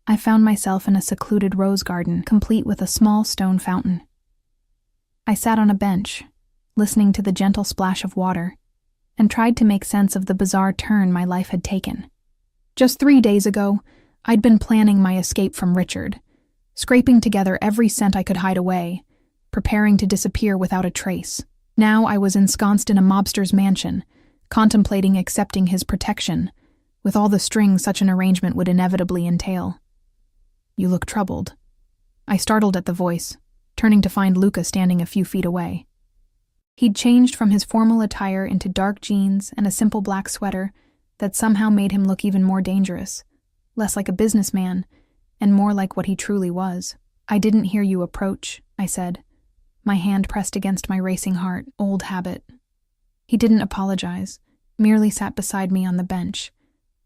Speaker 1: I found myself in a secluded rose garden, complete with a small stone fountain. I sat on a bench, listening to the gentle splash of water, and tried to make sense of the bizarre turn my life had taken. Just 3 days ago, I'd been planning my escape from Richard, scraping together every cent I could hide away, preparing to disappear without a trace. Now I was ensconced in a mobster's mansion, contemplating accepting his protection, with all the strings such an arrangement would inevitably entail. You look troubled." I startled at the voice, turning to find Luca standing a few feet away. He'd changed from his formal attire into dark jeans and a simple black sweater that somehow made him look even more dangerous, less like a businessman, and more like what he truly was. "I didn't hear you approach," I said, my hand pressed against my racing heart, old habit. He didn't apologize, merely sat beside me on the bench,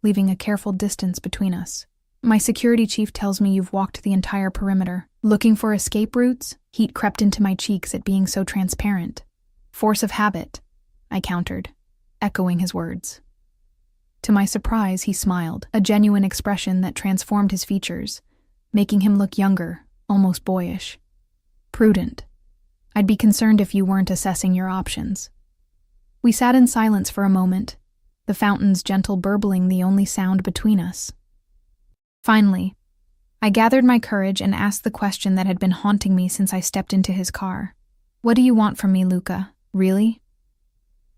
Speaker 1: leaving a careful distance between us. "My security chief tells me you've walked the entire perimeter. Looking for escape routes?" Heat crept into my cheeks at being so transparent. "Force of habit," I countered, echoing his words. To my surprise, he smiled, a genuine expression that transformed his features, making him look younger, almost boyish. "Prudent. I'd be concerned if you weren't assessing your options." We sat in silence for a moment, the fountain's gentle burbling the only sound between us. Finally, I gathered my courage and asked the question that had been haunting me since I stepped into his car. "What do you want from me, Luca? Really?"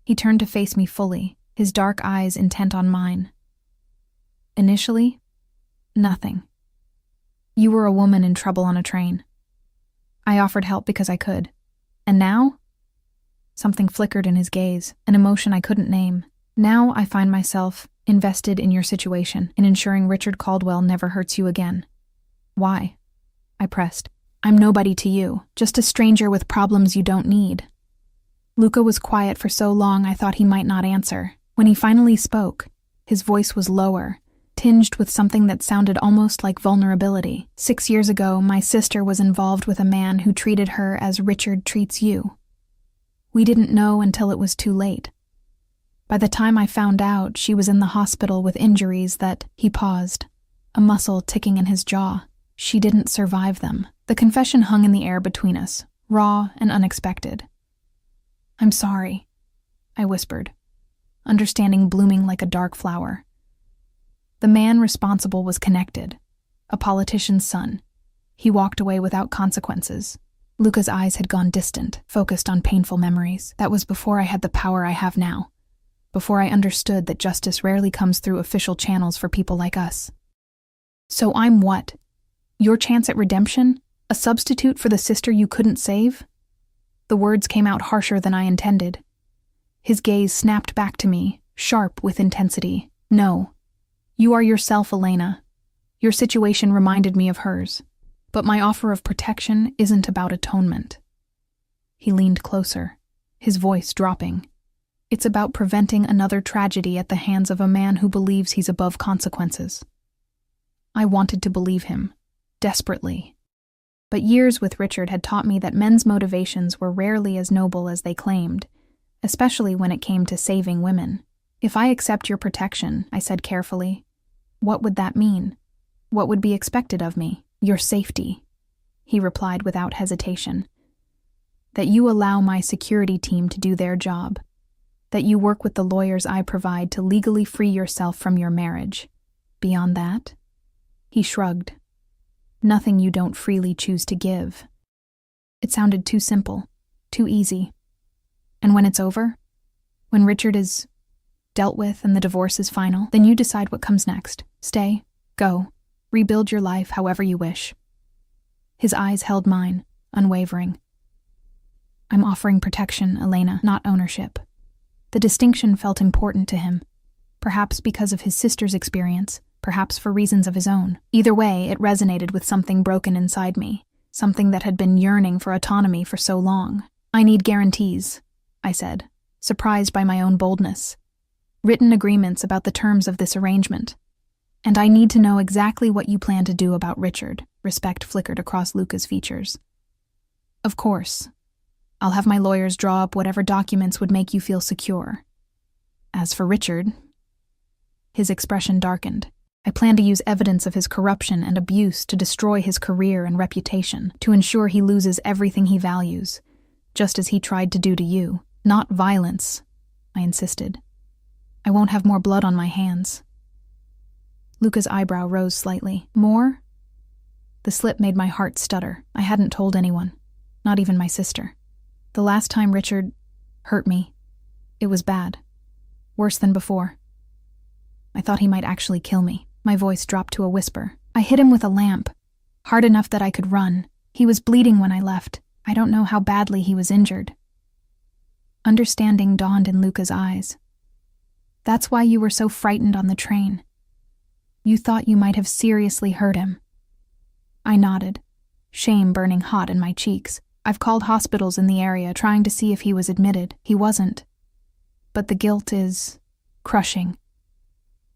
Speaker 1: He turned to face me fully, his dark eyes intent on mine. "Initially, nothing. You were a woman in trouble on a train. I offered help because I could. And now?" Something flickered in his gaze, an emotion I couldn't name. "Now I find myself invested in your situation, in ensuring Richard Caldwell never hurts you again." "Why?" I pressed. "I'm nobody to you, just a stranger with problems you don't need." Luca was quiet for so long I thought he might not answer. When he finally spoke, his voice was lower, tinged with something that sounded almost like vulnerability. "6 years ago, my sister was involved with a man who treated her as Richard treats you. We didn't know until it was too late. By the time I found out, she was in the hospital with injuries that," he paused, a muscle ticking in his jaw. "She didn't survive them." The confession hung in the air between us, raw and unexpected. "I'm sorry," I whispered, understanding blooming like a dark flower. The man responsible was connected, a politician's son. He walked away without consequences. Luca's eyes had gone distant, focused on painful memories. That was before I had the power I have now, before I understood that justice rarely comes through official channels for people like us. "So I'm what? Your chance at redemption? A substitute for the sister you couldn't save?" The words came out harsher than I intended. His gaze snapped back to me, sharp with intensity. "No. You are yourself, Elena. Your situation reminded me of hers. But my offer of protection isn't about atonement." He leaned closer, his voice dropping. "It's about preventing another tragedy at the hands of a man who believes he's above consequences." I wanted to believe him, desperately. But years with Richard had taught me that men's motivations were rarely as noble as they claimed, especially when it came to saving women. "If I accept your protection," I said carefully, "what would that mean? What would be expected of me?" "Your safety," he replied without hesitation. "That you allow my security team to do their job. That you work with the lawyers I provide to legally free yourself from your marriage. Beyond that?" He shrugged. "Nothing you don't freely choose to give." It sounded too simple, too easy. "And when it's over? When Richard is dealt with and the divorce is final, then you decide what comes next. Stay, go. Rebuild your life however you wish." His eyes held mine, unwavering. "I'm offering protection, Elena, not ownership." The distinction felt important to him, perhaps because of his sister's experience, perhaps for reasons of his own. Either way, it resonated with something broken inside me, something that had been yearning for autonomy for so long. "I need guarantees," I said, surprised by my own boldness. "Written agreements about the terms of this arrangement. And I need to know exactly what you plan to do about Richard." Respect flickered across Luca's features. "Of course. I'll have my lawyers draw up whatever documents would make you feel secure. As for Richard," his expression darkened, "I plan to use evidence of his corruption and abuse to destroy his career and reputation, to ensure he loses everything he values, just as he tried to do to you. Not violence," I insisted. "I won't have more blood on my hands." Luca's eyebrow rose slightly. "More?" The slip made my heart stutter. I hadn't told anyone, not even my sister. The last time Richard hurt me, it was bad. Worse than before. I thought he might actually kill me. My voice dropped to a whisper. "I hit him with a lamp. Hard enough that I could run. He was bleeding when I left. I don't know how badly he was injured. Understanding dawned in Luca's eyes. That's why you were so frightened on the train. You thought you might have seriously hurt him. I nodded, shame burning hot in my cheeks. I've called hospitals in the area trying to see if he was admitted. He wasn't. But the guilt is crushing.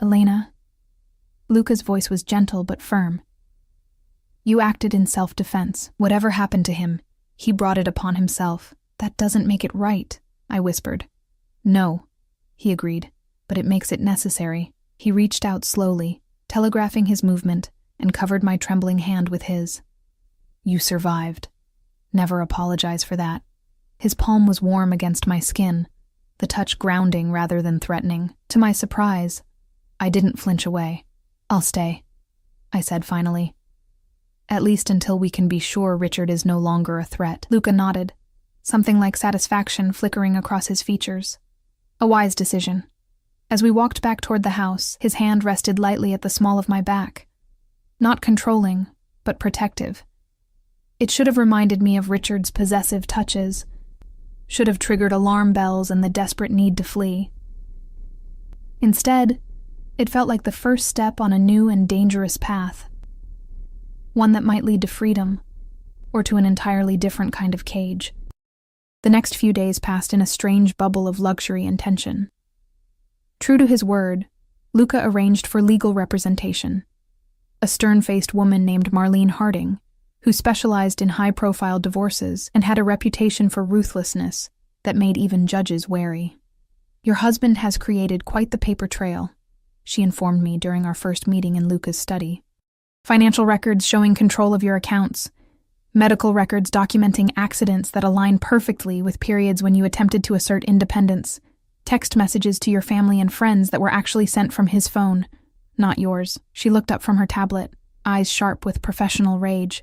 Speaker 1: Elena. Luca's voice was gentle but firm. You acted in self-defense. Whatever happened to him, he brought it upon himself. That doesn't make it right, I whispered. No, he agreed, but it makes it necessary. He reached out slowly, telegraphing his movement, and covered my trembling hand with his. You survived. Never apologize for that. His palm was warm against my skin, the touch grounding rather than threatening. To my surprise, I didn't flinch away. I'll stay, I said finally. At least until we can be sure Richard is no longer a threat. Luca nodded, something like satisfaction flickering across his features. A wise decision. As we walked back toward the house, his hand rested lightly at the small of my back. Not controlling, but protective. It should have reminded me of Richard's possessive touches, should have triggered alarm bells and the desperate need to flee. Instead, it felt like the first step on a new and dangerous path. One that might lead to freedom, or to an entirely different kind of cage. The next few days passed in a strange bubble of luxury and tension. True to his word, Luca arranged for legal representation. A stern-faced woman named Marlene Harding, who specialized in high-profile divorces and had a reputation for ruthlessness that made even judges wary. Your husband has created quite the paper trail, she informed me during our first meeting in Luca's study. Financial records showing control of your accounts, medical records documenting accidents that align perfectly with periods when you attempted to assert independence, text messages to your family and friends that were actually sent from his phone, not yours. She looked up from her tablet, eyes sharp with professional rage.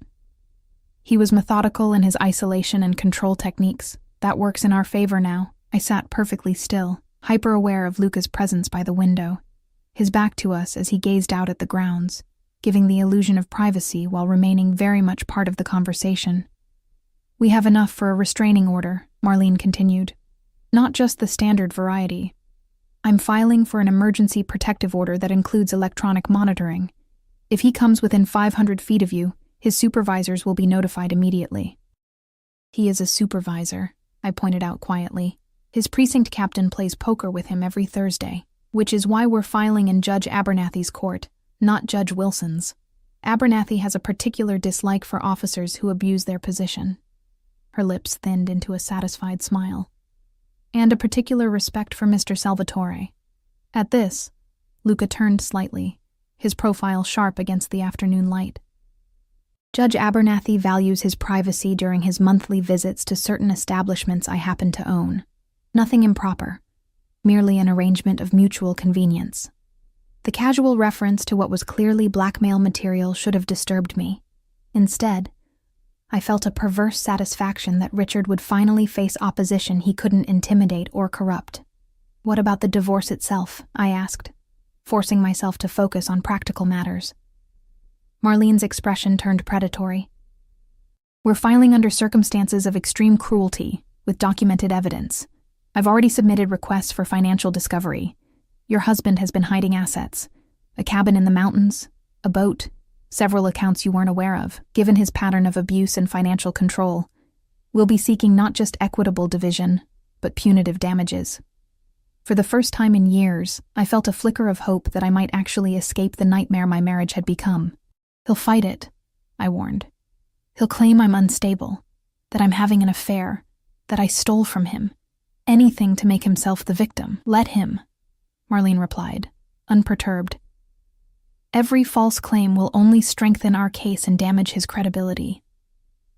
Speaker 1: He was methodical in his isolation and control techniques. That works in our favor now. I sat perfectly still, hyper-aware of Luca's presence by the window, his back to us as he gazed out at the grounds, giving the illusion of privacy while remaining very much part of the conversation. We have enough for a restraining order, Marlene continued. Not just the standard variety. I'm filing for an emergency protective order that includes electronic monitoring. If he comes within 500 feet of you, his supervisors will be notified immediately. He is a supervisor, I pointed out quietly. His precinct captain plays poker with him every Thursday, which is why we're filing in Judge Abernathy's court, not Judge Wilson's. Abernathy has a particular dislike for officers who abuse their position. Her lips thinned into a satisfied smile. And a particular respect for Mr. Salvatore. At this, Luca turned slightly, his profile sharp against the afternoon light. Judge Abernathy values his privacy during his monthly visits to certain establishments I happen to own. Nothing improper, merely an arrangement of mutual convenience. The casual reference to what was clearly blackmail material should have disturbed me. Instead, I felt a perverse satisfaction that Richard would finally face opposition he couldn't intimidate or corrupt. What about the divorce itself? I asked, forcing myself to focus on practical matters. Marlene's expression turned predatory. We're filing under circumstances of extreme cruelty, with documented evidence. I've already submitted requests for financial discovery. Your husband has been hiding assets. A cabin in the mountains, a boat, several accounts you weren't aware of. Given his pattern of abuse and financial control, we'll be seeking not just equitable division, but punitive damages. For the first time in years, I felt a flicker of hope that I might actually escape the nightmare my marriage had become. He'll fight it, I warned. He'll claim I'm unstable, that I'm having an affair, that I stole from him. Anything to make himself the victim. Let him, Marlene replied, unperturbed. Every false claim will only strengthen our case and damage his credibility.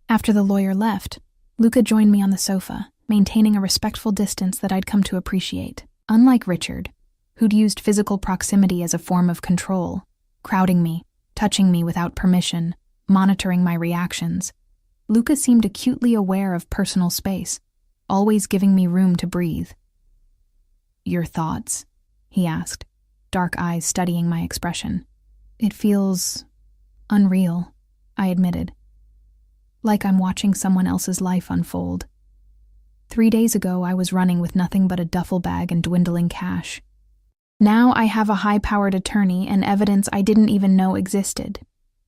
Speaker 1: After the lawyer left, Luca joined me on the sofa, maintaining a respectful distance that I'd come to appreciate. Unlike Richard, who'd used physical proximity as a form of control, crowding me, touching me without permission, monitoring my reactions, Luca seemed acutely aware of personal space, always giving me room to breathe. Your thoughts? He asked, dark eyes studying my expression. It feels unreal, I admitted. Like I'm watching someone else's life unfold. 3 days ago, I was running with nothing but a duffel bag and dwindling cash. Now I have a high-powered attorney and evidence I didn't even know existed.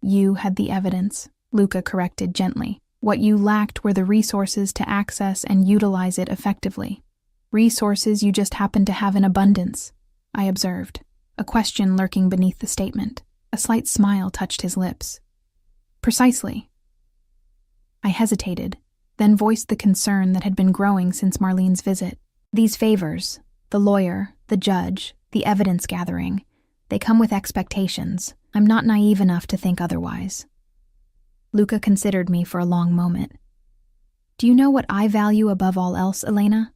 Speaker 1: You had the evidence, Luca corrected gently. What you lacked were the resources to access and utilize it effectively. Resources you just happened to have in abundance, I observed, a question lurking beneath the statement. A slight smile touched his lips. Precisely. I hesitated, then voiced the concern that had been growing since Marlene's visit. These favors, the lawyer, the judge, the evidence gathering, they come with expectations. I'm not naive enough to think otherwise. Luca considered me for a long moment. Do you know what I value above all else, Elena?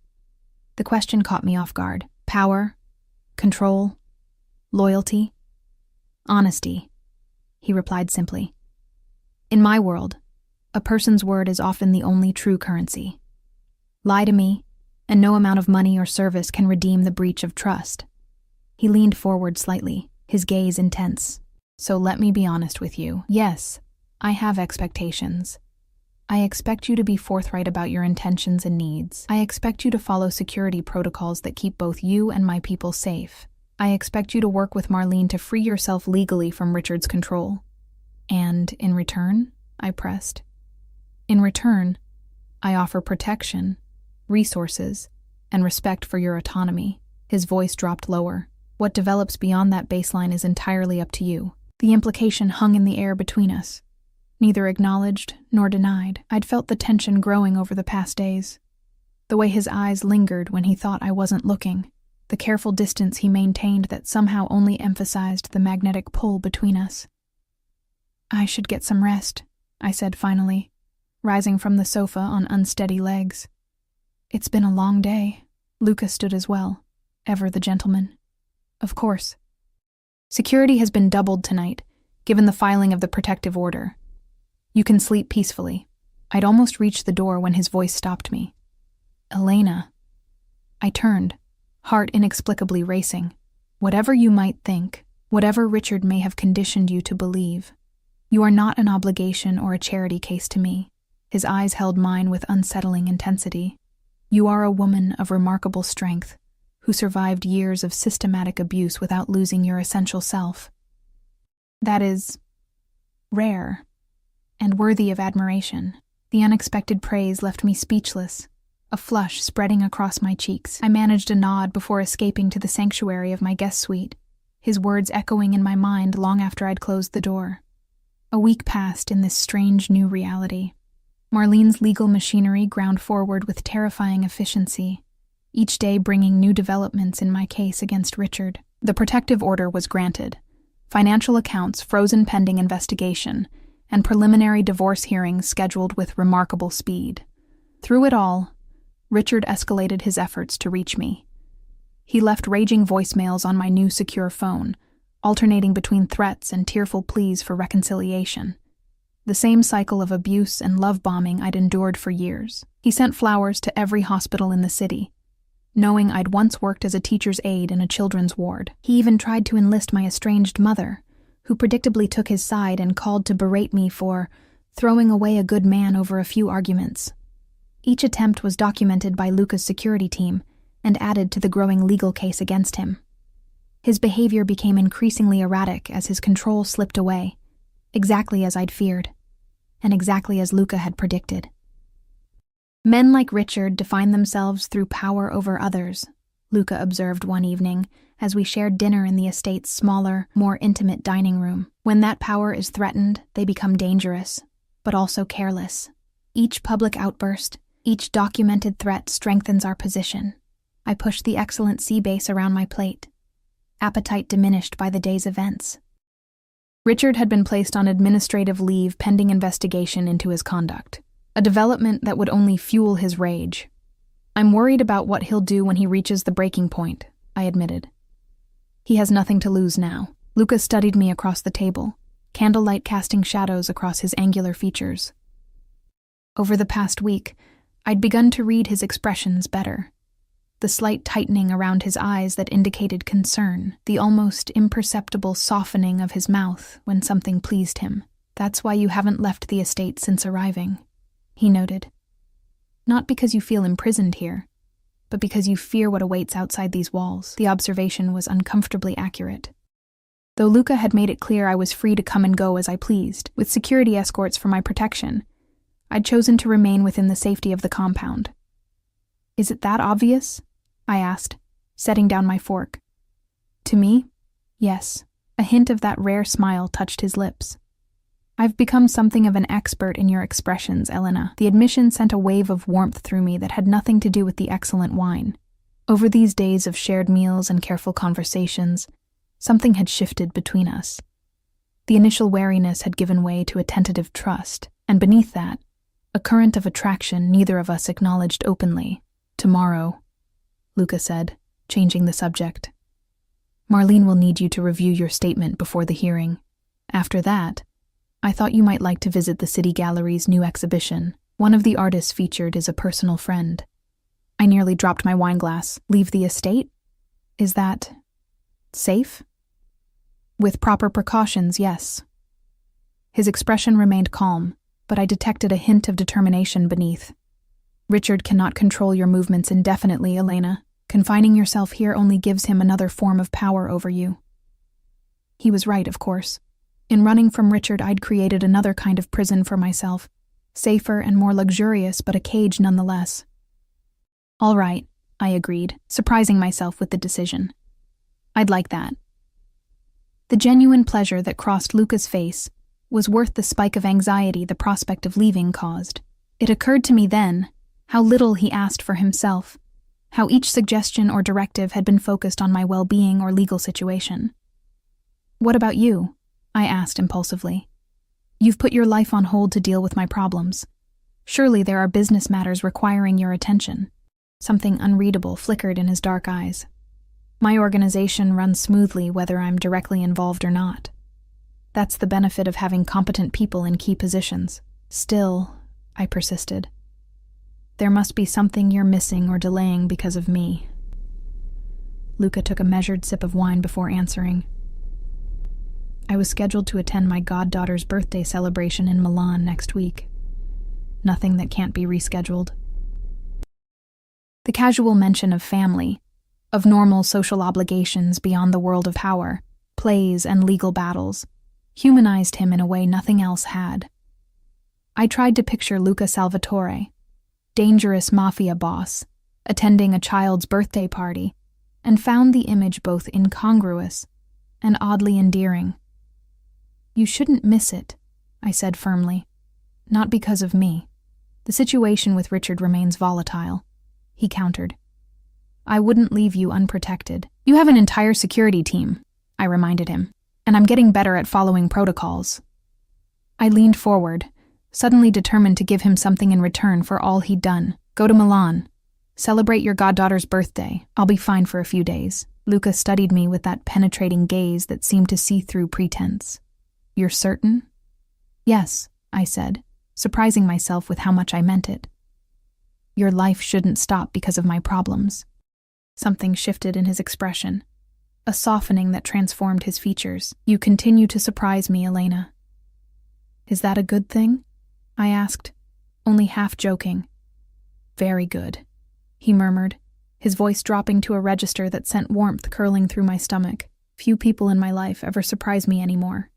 Speaker 1: The question caught me off guard. Power, control, loyalty, honesty, he replied simply. In my world, a person's word is often the only true currency. Lie to me, and no amount of money or service can redeem the breach of trust. He leaned forward slightly, his gaze intense. So let me be honest with you. Yes, I have expectations. I expect you to be forthright about your intentions and needs. I expect you to follow security protocols that keep both you and my people safe. I expect you to work with Marlene to free yourself legally from Richard's control. And in return, I pressed. In return, I offer protection, resources, and respect for your autonomy. His voice dropped lower. What develops beyond that baseline is entirely up to you. The implication hung in the air between us, neither acknowledged nor denied. I'd felt the tension growing over the past days. The way his eyes lingered when he thought I wasn't looking, the careful distance he maintained that somehow only emphasized the magnetic pull between us. I should get some rest, I said finally, rising from the sofa on unsteady legs. It's been a long day. Luca stood as well, ever the gentleman. Of course. Security has been doubled tonight, given the filing of the protective order. You can sleep peacefully. I'd almost reached the door when his voice stopped me. Elena. I turned, heart inexplicably racing. Whatever you might think, whatever Richard may have conditioned you to believe, you are not an obligation or a charity case to me. His eyes held mine with unsettling intensity. You are a woman of remarkable strength, who survived years of systematic abuse without losing your essential self. That is rare and worthy of admiration. The unexpected praise left me speechless, a flush spreading across my cheeks. I managed a nod before escaping to the sanctuary of my guest suite, his words echoing in my mind long after I'd closed the door. A week passed in this strange new reality. Marlene's legal machinery ground forward with terrifying efficiency, each day bringing new developments in my case against Richard. The protective order was granted, financial accounts frozen pending investigation, and preliminary divorce hearings scheduled with remarkable speed. Through it all, Richard escalated his efforts to reach me. He left raging voicemails on my new secure phone, alternating between threats and tearful pleas for reconciliation. The same cycle of abuse and love bombing I'd endured for years. He sent flowers to every hospital in the city, knowing I'd once worked as a teacher's aide in a children's ward. He even tried to enlist my estranged mother, who predictably took his side and called to berate me for throwing away a good man over a few arguments. Each attempt was documented by Luca's security team and added to the growing legal case against him. His behavior became increasingly erratic as his control slipped away, exactly as I'd feared, and exactly as Luca had predicted. Men like Richard define themselves through power over others, Luca observed one evening as we shared dinner in the estate's smaller, more intimate dining room. When that power is threatened, they become dangerous, but also careless. Each public outburst, each documented threat strengthens our position. I pushed the excellent sea base around my plate, appetite diminished by the day's events. Richard had been placed on administrative leave pending investigation into his conduct, a development that would only fuel his rage. I'm worried about what he'll do when he reaches the breaking point, I admitted. He has nothing to lose now. Luca studied me across the table, candlelight casting shadows across his angular features. Over the past week, I'd begun to read his expressions better. The slight tightening around his eyes that indicated concern, the almost imperceptible softening of his mouth when something pleased him, That's why you haven't left the estate since arriving, he noted. Not because you feel imprisoned here, but because you fear what awaits outside these walls. The observation was uncomfortably accurate. Though Luca had made it clear I was free to come and go as I pleased, with security escorts for my protection, I'd chosen to remain within the safety of the compound. Is it that obvious? I asked, setting down my fork. To me, yes. A hint of that rare smile touched his lips. I've become something of an expert in your expressions, Elena. The admission sent a wave of warmth through me that had nothing to do with the excellent wine. Over these days of shared meals and careful conversations, something had shifted between us. The initial wariness had given way to a tentative trust, and beneath that, a current of attraction neither of us acknowledged openly. Tomorrow, Luca said, changing the subject. Marlene will need you to review your statement before the hearing. After that, I thought you might like to visit the City Gallery's new exhibition. One of the artists featured is a personal friend. I nearly dropped my wineglass. Leave the estate? Is that safe? With proper precautions, yes. His expression remained calm, but I detected a hint of determination beneath. Richard cannot control your movements indefinitely, Elena. Confining yourself here only gives him another form of power over you. He was right, of course. In running from Richard, I'd created another kind of prison for myself, safer and more luxurious, but a cage nonetheless. All right, I agreed, surprising myself with the decision. I'd like that. The genuine pleasure that crossed Luca's face was worth the spike of anxiety the prospect of leaving caused. It occurred to me then how little he asked for himself, how each suggestion or directive had been focused on my well-being or legal situation. What about you? I asked impulsively. You've put your life on hold to deal with my problems. Surely there are business matters requiring your attention. Something unreadable flickered in his dark eyes. My organization runs smoothly whether I'm directly involved or not. That's the benefit of having competent people in key positions. Still, I persisted. There must be something you're missing or delaying because of me. Luca took a measured sip of wine before answering. I was scheduled to attend my goddaughter's birthday celebration in Milan next week. Nothing that can't be rescheduled. The casual mention of family, of normal social obligations beyond the world of power, plays and legal battles, humanized him in a way nothing else had. I tried to picture Luca Salvatore, dangerous mafia boss, attending a child's birthday party, and found the image both incongruous and oddly endearing. You shouldn't miss it, I said firmly. Not because of me. The situation with Richard remains volatile, he countered. I wouldn't leave you unprotected. You have an entire security team, I reminded him, and I'm getting better at following protocols. I leaned forward, suddenly determined to give him something in return for all he'd done. Go to Milan. Celebrate your goddaughter's birthday. I'll be fine for a few days. Luca studied me with that penetrating gaze that seemed to see through pretense. You're certain? Yes, I said, surprising myself with how much I meant it. Your life shouldn't stop because of my problems. Something shifted in his expression, a softening that transformed his features. You continue to surprise me, Elena. Is that a good thing? I asked, only half joking. Very good, he murmured, his voice dropping to a register that sent warmth curling through my stomach. Few people in my life ever surprise me anymore.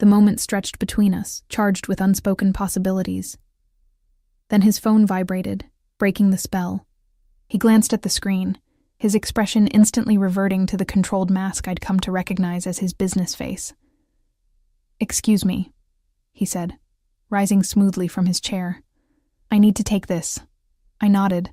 Speaker 1: The moment stretched between us, charged with unspoken possibilities. Then his phone vibrated, breaking the spell. He glanced at the screen, his expression instantly reverting to the controlled mask I'd come to recognize as his business face. Excuse me, he said, rising smoothly from his chair. I need to take this. I nodded,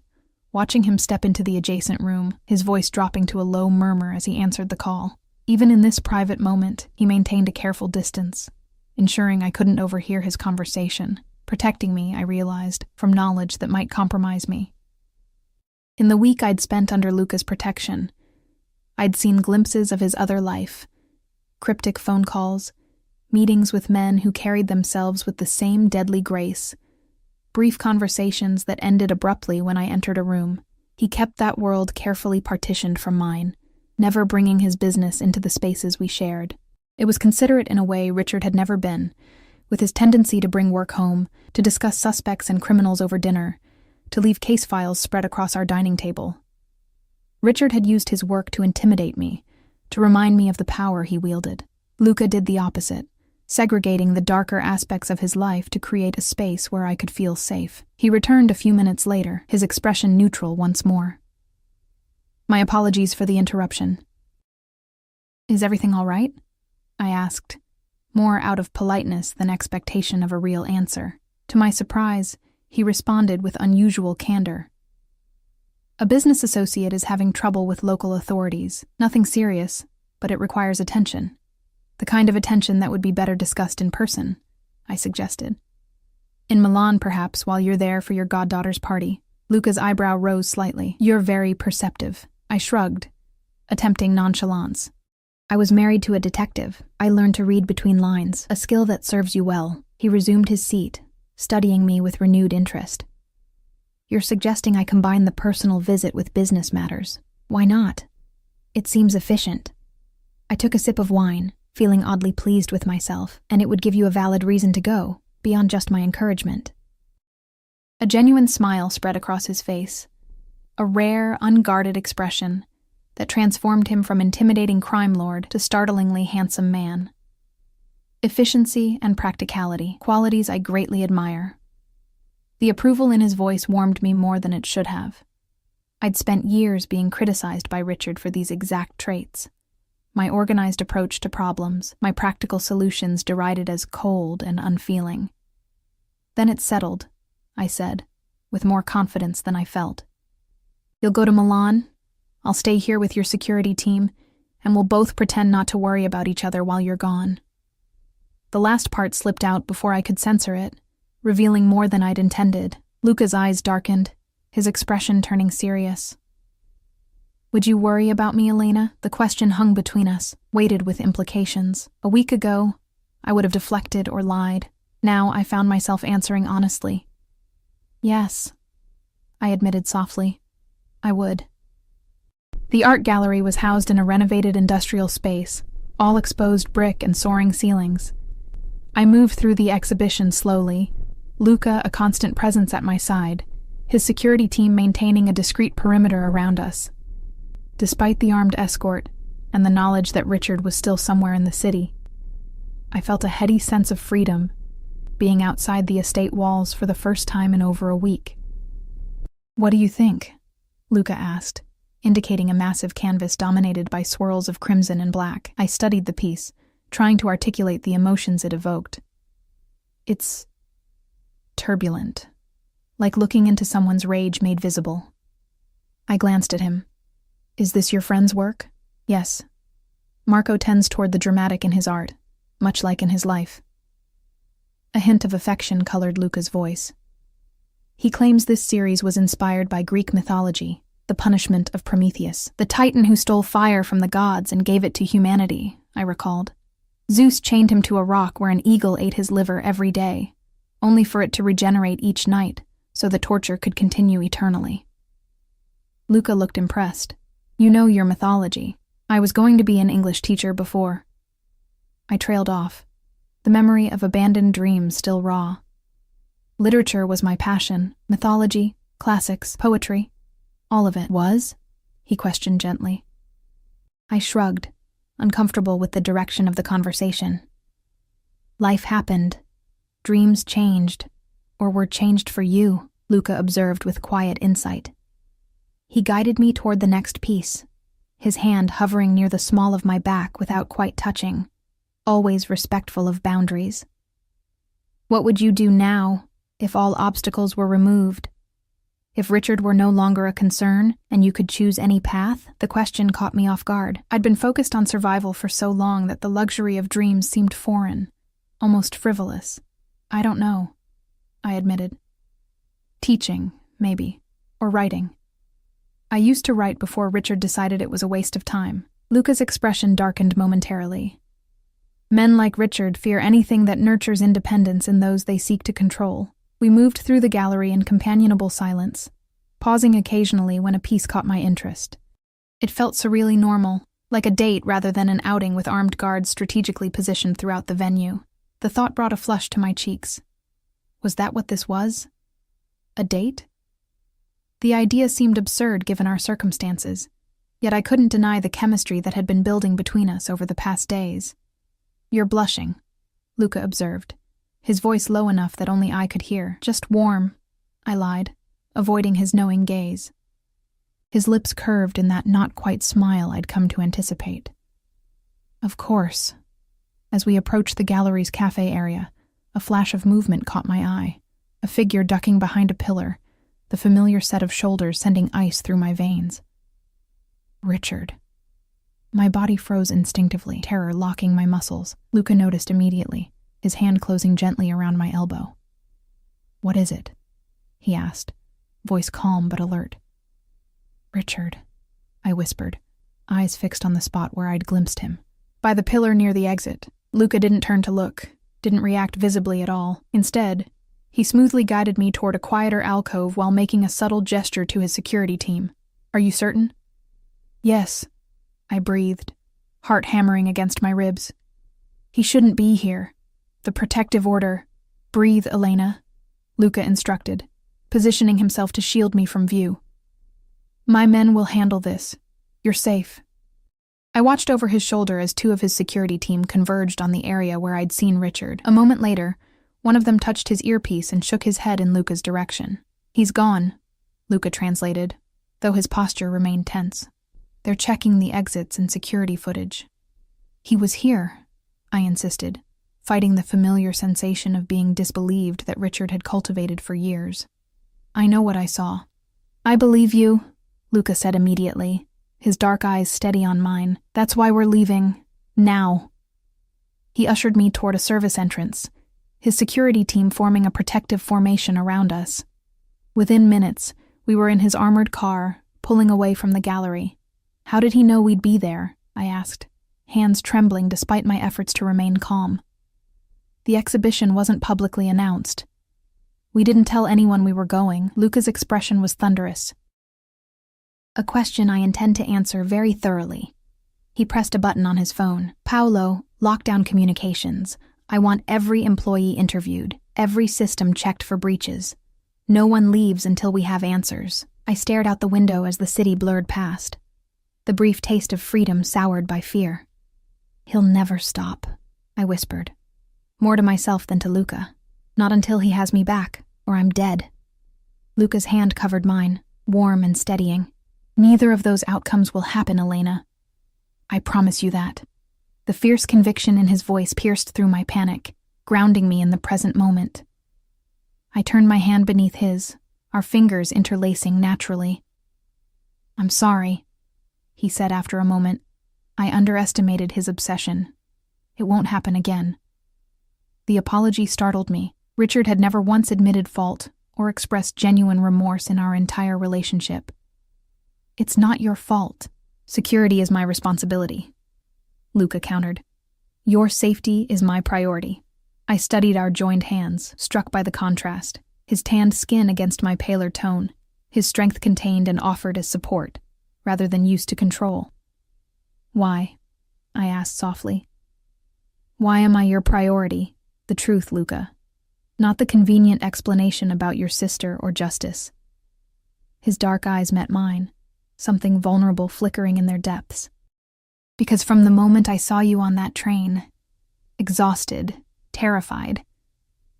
Speaker 1: watching him step into the adjacent room, his voice dropping to a low murmur as he answered the call. Even in this private moment, he maintained a careful distance, ensuring I couldn't overhear his conversation, protecting me, I realized, from knowledge that might compromise me. In the week I'd spent under Luca's protection, I'd seen glimpses of his other life, cryptic phone calls, meetings with men who carried themselves with the same deadly grace, brief conversations that ended abruptly when I entered a room. He kept that world carefully partitioned from mine, never bringing his business into the spaces we shared. It was considerate in a way Richard had never been, with his tendency to bring work home, to discuss suspects and criminals over dinner, to leave case files spread across our dining table. Richard had used his work to intimidate me, to remind me of the power he wielded. Luca did the opposite, segregating the darker aspects of his life to create a space where I could feel safe. He returned a few minutes later, his expression neutral once more. My apologies for the interruption. Is everything all right? I asked, more out of politeness than expectation of a real answer. To my surprise, he responded with unusual candor. A business associate is having trouble with local authorities. Nothing serious, but it requires attention. The kind of attention that would be better discussed in person, I suggested. In Milan, perhaps, while you're there for your goddaughter's party. Luca's eyebrow rose slightly. You're very perceptive. I shrugged, attempting nonchalance. I was married to a detective. I learned to read between lines, a skill that serves you well. He resumed his seat, studying me with renewed interest. You're suggesting I combine the personal visit with business matters. Why not? It seems efficient. I took a sip of wine, feeling oddly pleased with myself, and it would give you a valid reason to go, beyond just my encouragement. A genuine smile spread across his face, a rare, unguarded expression that transformed him from intimidating crime lord to startlingly handsome man. Efficiency and practicality, qualities I greatly admire. The approval in his voice warmed me more than it should have. I'd spent years being criticized by Richard for these exact traits. My organized approach to problems, my practical solutions derided as cold and unfeeling. Then it settled, I said, with more confidence than I felt. You'll go to Milan, I'll stay here with your security team, and we'll both pretend not to worry about each other while you're gone. The last part slipped out before I could censor it, revealing more than I'd intended. Luca's eyes darkened, his expression turning serious. Would you worry about me, Elena? The question hung between us, weighted with implications. A week ago, I would have deflected or lied. Now I found myself answering honestly. Yes, I admitted softly. I would. The art gallery was housed in a renovated industrial space, all exposed brick and soaring ceilings. I moved through the exhibition slowly, Luca a constant presence at my side, his security team maintaining a discreet perimeter around us. Despite the armed escort and the knowledge that Richard was still somewhere in the city, I felt a heady sense of freedom, being outside the estate walls for the first time in over a week. What do you think? Luca asked, indicating a massive canvas dominated by swirls of crimson and black. I studied the piece, trying to articulate the emotions it evoked. It's turbulent, like looking into someone's rage made visible. I glanced at him. Is this your friend's work? Yes. Marco tends toward the dramatic in his art, much like in his life. A hint of affection colored Luca's voice. He claims this series was inspired by Greek mythology, the punishment of Prometheus, the titan who stole fire from the gods and gave it to humanity, I recalled. Zeus chained him to a rock where an eagle ate his liver every day, only for it to regenerate each night, so the torture could continue eternally. Luca looked impressed. You know your mythology. I was going to be an English teacher before. I trailed off, the memory of abandoned dreams still raw. Literature was my passion, mythology, classics, poetry. All of it. Was? He questioned gently. I shrugged, uncomfortable with the direction of the conversation. Life happened. Dreams changed, or were changed for you, Luca observed with quiet insight. He guided me toward the next piece, his hand hovering near the small of my back without quite touching, always respectful of boundaries. What would you do now if all obstacles were removed? If Richard were no longer a concern and you could choose any path? The question caught me off guard. I'd been focused on survival for so long that the luxury of dreams seemed foreign, almost frivolous. I don't know, I admitted. Teaching, maybe, or writing. I used to write before Richard decided it was a waste of time. Luca's expression darkened momentarily. Men like Richard fear anything that nurtures independence in those they seek to control. We moved through the gallery in companionable silence, pausing occasionally when a piece caught my interest. It felt surreally normal, like a date rather than an outing with armed guards strategically positioned throughout the venue. The thought brought a flush to my cheeks. Was that what this was? A date? The idea seemed absurd given our circumstances, yet I couldn't deny the chemistry that had been building between us over the past days. "You're blushing," Luca observed, his voice low enough that only I could hear. "Just warm," I lied, avoiding his knowing gaze. His lips curved in that not-quite smile I'd come to anticipate. "Of course." As we approached the gallery's cafe area, a flash of movement caught my eye, a figure ducking behind a pillar, the familiar set of shoulders sending ice through my veins. Richard. My body froze instinctively, terror locking my muscles. Luca noticed immediately, his hand closing gently around my elbow. "What is it?" he asked, voice calm but alert. "Richard," I whispered, eyes fixed on the spot where I'd glimpsed him. By the pillar near the exit. Luca didn't turn to look, didn't react visibly at all. Instead, he smoothly guided me toward a quieter alcove while making a subtle gesture to his security team. "Are you certain?" "Yes," I breathed, heart hammering against my ribs. "He shouldn't be here. The protective order." "Breathe, Elena," Luca instructed, positioning himself to shield me from view. "My men will handle this. You're safe." I watched over his shoulder as two of his security team converged on the area where I'd seen Richard. A moment later, one of them touched his earpiece and shook his head in Luca's direction. "He's gone," Luca translated, though his posture remained tense. "They're checking the exits and security footage." "He was here," I insisted, fighting the familiar sensation of being disbelieved that Richard had cultivated for years. "I know what I saw." "I believe you," Luca said immediately, his dark eyes steady on mine. "That's why we're leaving. Now." He ushered me toward a service entrance, his security team forming a protective formation around us. Within minutes, we were in his armored car, pulling away from the gallery. "How did he know we'd be there?" I asked, hands trembling despite my efforts to remain calm. "The exhibition wasn't publicly announced. We didn't tell anyone we were going." Luca's expression was thunderous. "A question I intend to answer very thoroughly." He pressed a button on his phone. "Paolo, lockdown communications. I want every employee interviewed, every system checked for breaches. No one leaves until we have answers." I stared out the window as the city blurred past, the brief taste of freedom soured by fear. "He'll never stop," I whispered, more to myself than to Luca. "Not until he has me back, or I'm dead." Luca's hand covered mine, warm and steadying. "Neither of those outcomes will happen, Elena. I promise you that." The fierce conviction in his voice pierced through my panic, grounding me in the present moment. I turned my hand beneath his, our fingers interlacing naturally. "I'm sorry," he said after a moment. "I underestimated his obsession. It won't happen again." The apology startled me. Richard had never once admitted fault or expressed genuine remorse in our entire relationship. "It's not your fault. Security is my responsibility," Luca countered. "Your safety is my priority." I studied our joined hands, struck by the contrast, his tanned skin against my paler tone, his strength contained and offered as support, rather than used to control. "Why?" I asked softly. "Why am I your priority? The truth, Luca. Not the convenient explanation about your sister or justice." His dark eyes met mine, something vulnerable flickering in their depths. "Because from the moment I saw you on that train, exhausted, terrified,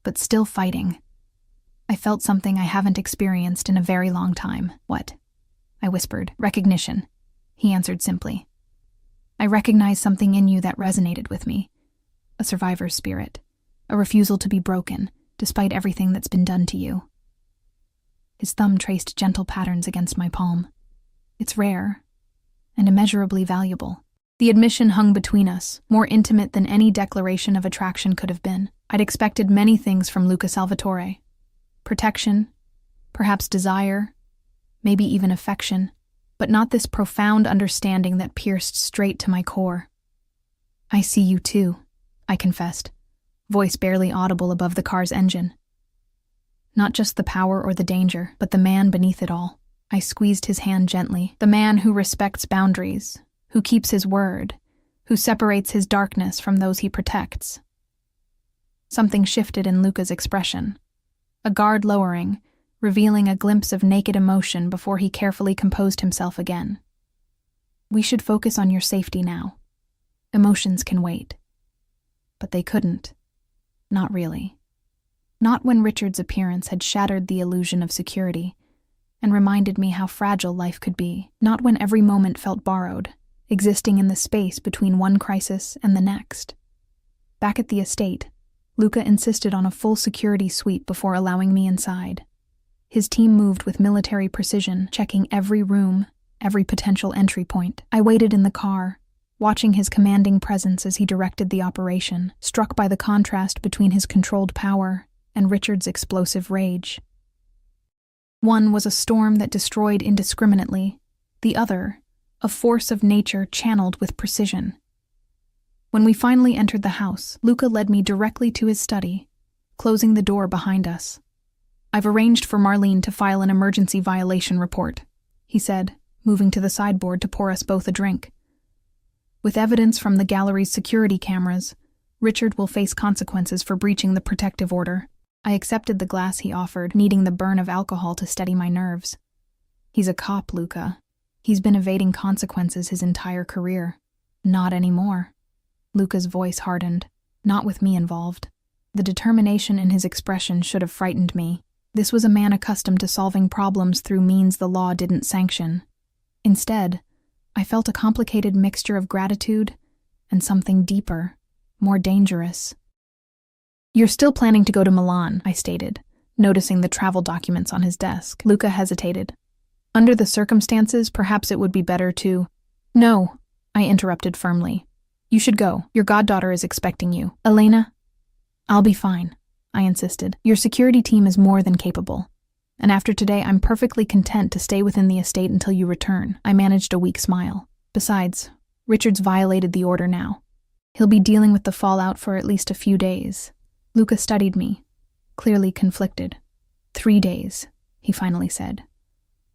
Speaker 1: but still fighting, I felt something I haven't experienced in a very long time." "What?" I whispered. "Recognition," he answered simply. "I recognized something in you that resonated with me. A survivor's spirit, a refusal to be broken, despite everything that's been done to you." His thumb traced gentle patterns against my palm. "It's rare, and immeasurably valuable." The admission hung between us, more intimate than any declaration of attraction could have been. I'd expected many things from Luca Salvatore. Protection, perhaps desire, maybe even affection, but not this profound understanding that pierced straight to my core. "I see you too," I confessed, voice barely audible above the car's engine. Not just the power or the danger, but the man beneath it all. I squeezed his hand gently. The man who respects boundaries, who keeps his word, who separates his darkness from those he protects. Something shifted in Luca's expression. A guard lowering, revealing a glimpse of naked emotion before he carefully composed himself again. "We should focus on your safety now. Emotions can wait." But they couldn't. Not really. Not when Richard's appearance had shattered the illusion of security and reminded me how fragile life could be. Not when every moment felt borrowed, existing in the space between one crisis and the next. Back at the estate, Luca insisted on a full security sweep before allowing me inside. His team moved with military precision, checking every room, every potential entry point. I waited in the car, watching his commanding presence as he directed the operation, struck by the contrast between his controlled power and Richard's explosive rage. One was a storm that destroyed indiscriminately, the other, a force of nature channeled with precision. When we finally entered the house, Luca led me directly to his study, closing the door behind us. "I've arranged for Marlene to file an emergency violation report," he said, moving to the sideboard to pour us both a drink. "With evidence from the gallery's security cameras, Richard will face consequences for breaching the protective order." I accepted the glass he offered, needing the burn of alcohol to steady my nerves. "He's a cop, Luca. He's been evading consequences his entire career." "Not anymore." Luca's voice hardened, not with me involved. The determination in his expression should have frightened me. This was a man accustomed to solving problems through means the law didn't sanction. Instead, I felt a complicated mixture of gratitude and something deeper, more dangerous. "You're still planning to go to Milan," I stated, noticing the travel documents on his desk. Luca hesitated. "Under the circumstances, perhaps it would be better to—" "No," I interrupted firmly. "You should go. Your goddaughter is expecting you." "Elena?" "I'll be fine," I insisted. "Your security team is more than capable. And after today, I'm perfectly content to stay within the estate until you return." I managed a weak smile. "Besides, Richard's violated the order now. He'll be dealing with the fallout for at least a few days." Luca studied me, clearly conflicted. 3 days, he finally said.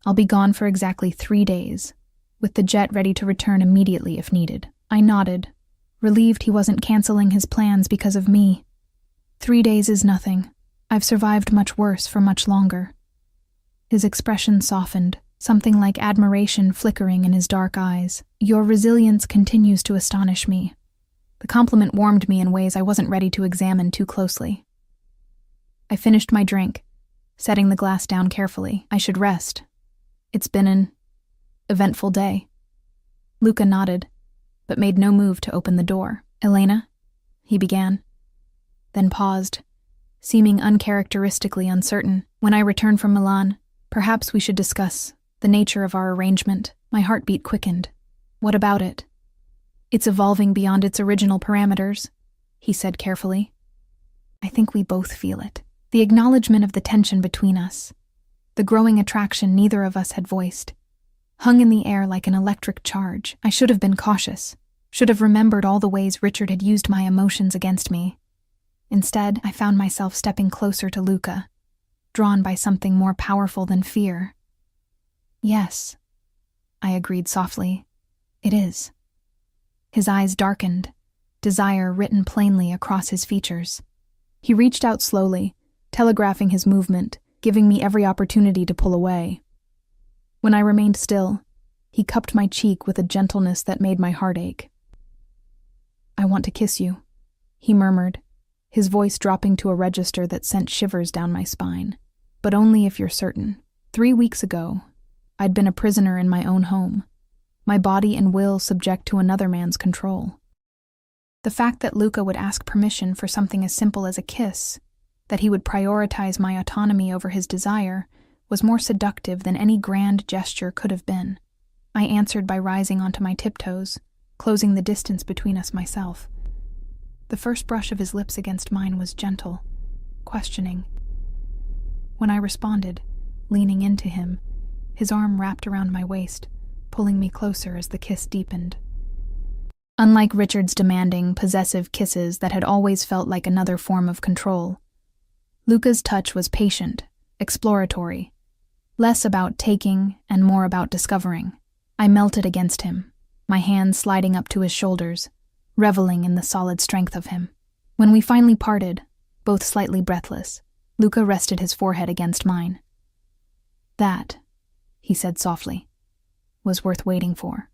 Speaker 1: "I'll be gone for exactly 3 days, with the jet ready to return immediately if needed." I nodded, relieved he wasn't canceling his plans because of me. 3 days is nothing. I've survived much worse for much longer." His expression softened, something like admiration flickering in his dark eyes. "Your resilience continues to astonish me." The compliment warmed me in ways I wasn't ready to examine too closely. I finished my drink, setting the glass down carefully. "I should rest. It's been an eventful day." Luca nodded, but made no move to open the door. "Elena?" he began, then paused, seeming uncharacteristically uncertain. "When I return from Milan, perhaps we should discuss the nature of our arrangement." My heartbeat quickened. "What about it?" "It's evolving beyond its original parameters," he said carefully. "I think we both feel it. The acknowledgement of the tension between us, the growing attraction neither of us had voiced, hung in the air like an electric charge. I should have been cautious, should have remembered all the ways Richard had used my emotions against me. Instead, I found myself stepping closer to Luca, drawn by something more powerful than fear. "Yes," I agreed softly. "It is." His eyes darkened, desire written plainly across his features. He reached out slowly, telegraphing his movement, giving me every opportunity to pull away. When I remained still, he cupped my cheek with a gentleness that made my heart ache. "I want to kiss you," he murmured, his voice dropping to a register that sent shivers down my spine. "But only if you're certain. 3 weeks ago, I'd been a prisoner in my own home, my body and will subject to another man's control." The fact that Luca would ask permission for something as simple as a kiss, that he would prioritize my autonomy over his desire, was more seductive than any grand gesture could have been. I answered by rising onto my tiptoes, closing the distance between us myself. The first brush of his lips against mine was gentle, questioning. When I responded, leaning into him, his arm wrapped around my waist, pulling me closer as the kiss deepened. Unlike Richard's demanding, possessive kisses that had always felt like another form of control, Luca's touch was patient, exploratory, less about taking and more about discovering. I melted against him, my hands sliding up to his shoulders, reveling in the solid strength of him. When we finally parted, both slightly breathless. Luca rested his forehead against mine. "That," he said softly, "was worth waiting for."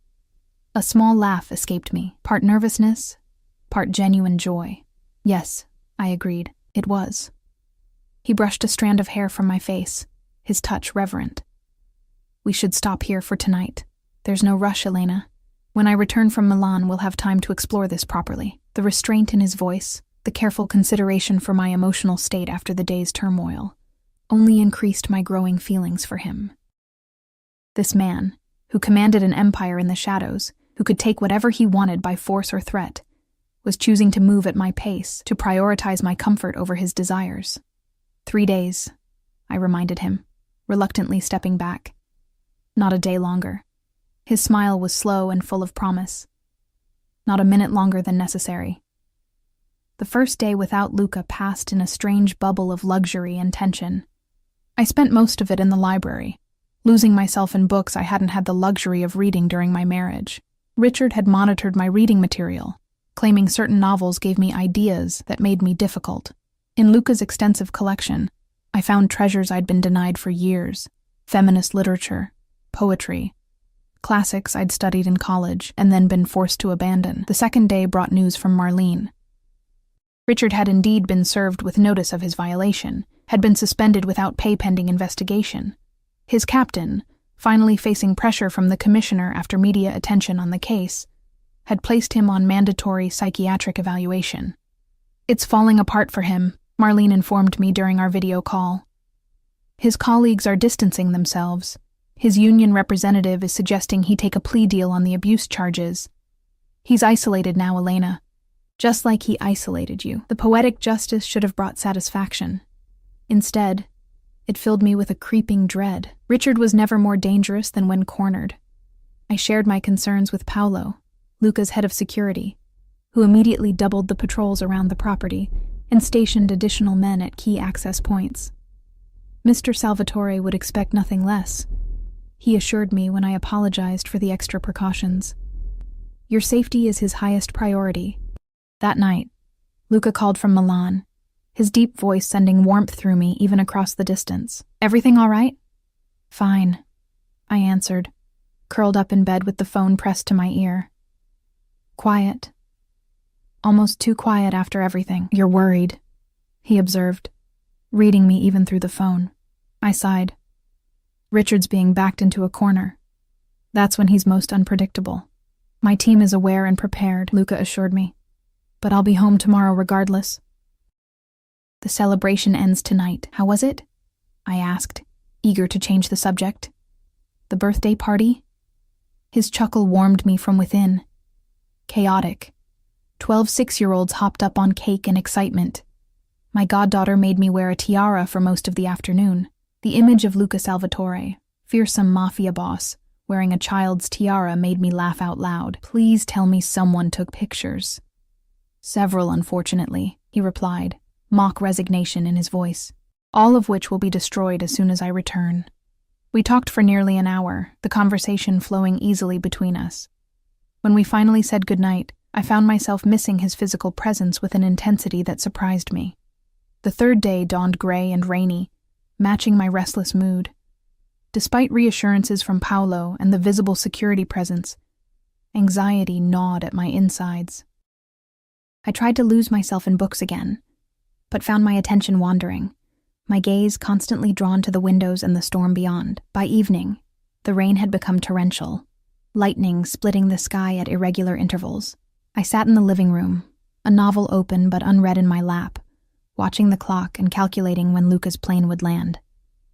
Speaker 1: A small laugh escaped me, part nervousness, part genuine joy. "Yes," I agreed, "it was." He brushed a strand of hair from my face, his touch reverent. "We should stop here for tonight. There's no rush, Elena. When I return from Milan, we'll have time to explore this properly." The restraint in his voice, the careful consideration for my emotional state after the day's turmoil, only increased my growing feelings for him. This man, who commanded an empire in the shadows, who could take whatever he wanted by force or threat, was choosing to move at my pace, to prioritize my comfort over his desires. 3 days, I reminded him, reluctantly stepping back. Not a day longer. His smile was slow and full of promise. Not a minute longer than necessary. The first day without Luca passed in a strange bubble of luxury and tension. I spent most of it in the library, losing myself in books I hadn't had the luxury of reading during my marriage. Richard had monitored my reading material, claiming certain novels gave me ideas that made me difficult. In Luca's extensive collection, I found treasures I'd been denied for years: feminist literature, poetry, classics I'd studied in college and then been forced to abandon. The second day brought news from Marlene. Richard had indeed been served with notice of his violation, had been suspended without pay pending investigation. His captain, finally facing pressure from the commissioner after media attention on the case, had placed him on mandatory psychiatric evaluation. "It's falling apart for him," Marlene informed me during our video call. "His colleagues are distancing themselves. His union representative is suggesting he take a plea deal on the abuse charges. He's isolated now, Elena. Just like he isolated you. The poetic justice should have brought satisfaction. Instead, it filled me with a creeping dread. Richard was never more dangerous than when cornered. I shared my concerns with Paolo, Luca's head of security, who immediately doubled the patrols around the property and stationed additional men at key access points. Mr. Salvatore would expect nothing less, he assured me when I apologized for the extra precautions. "Your safety is his highest priority." That night, Luca called from Milan, his deep voice sending warmth through me even across the distance. "Everything all right?" "Fine," I answered, curled up in bed with the phone pressed to my ear. "Quiet. Almost too quiet after everything." "You're worried," he observed, reading me even through the phone. I sighed. "Richard's being backed into a corner. That's when he's most unpredictable." "My team is aware and prepared," Luca assured me. "But I'll be home tomorrow regardless." "The celebration ends tonight. How was it?" I asked, eager to change the subject. "The birthday party?" His chuckle warmed me from within. "Chaotic. 12 6-year-olds hopped up on cake and excitement. My goddaughter made me wear a tiara for most of the afternoon. The image of Luca Salvatore, fearsome mafia boss, wearing a child's tiara made me laugh out loud. "Please tell me someone took pictures." "Several, unfortunately," he replied, mock resignation in his voice. "All of which will be destroyed as soon as I return." We talked for nearly an hour, the conversation flowing easily between us. When we finally said goodnight, I found myself missing his physical presence with an intensity that surprised me. The third day dawned gray and rainy, matching my restless mood. Despite reassurances from Paolo and the visible security presence, anxiety gnawed at my insides. I tried to lose myself in books again, but found my attention wandering, my gaze constantly drawn to the windows and the storm beyond. By evening, the rain had become torrential, lightning splitting the sky at irregular intervals. I sat in the living room, a novel open but unread in my lap, watching the clock and calculating when Luca's plane would land.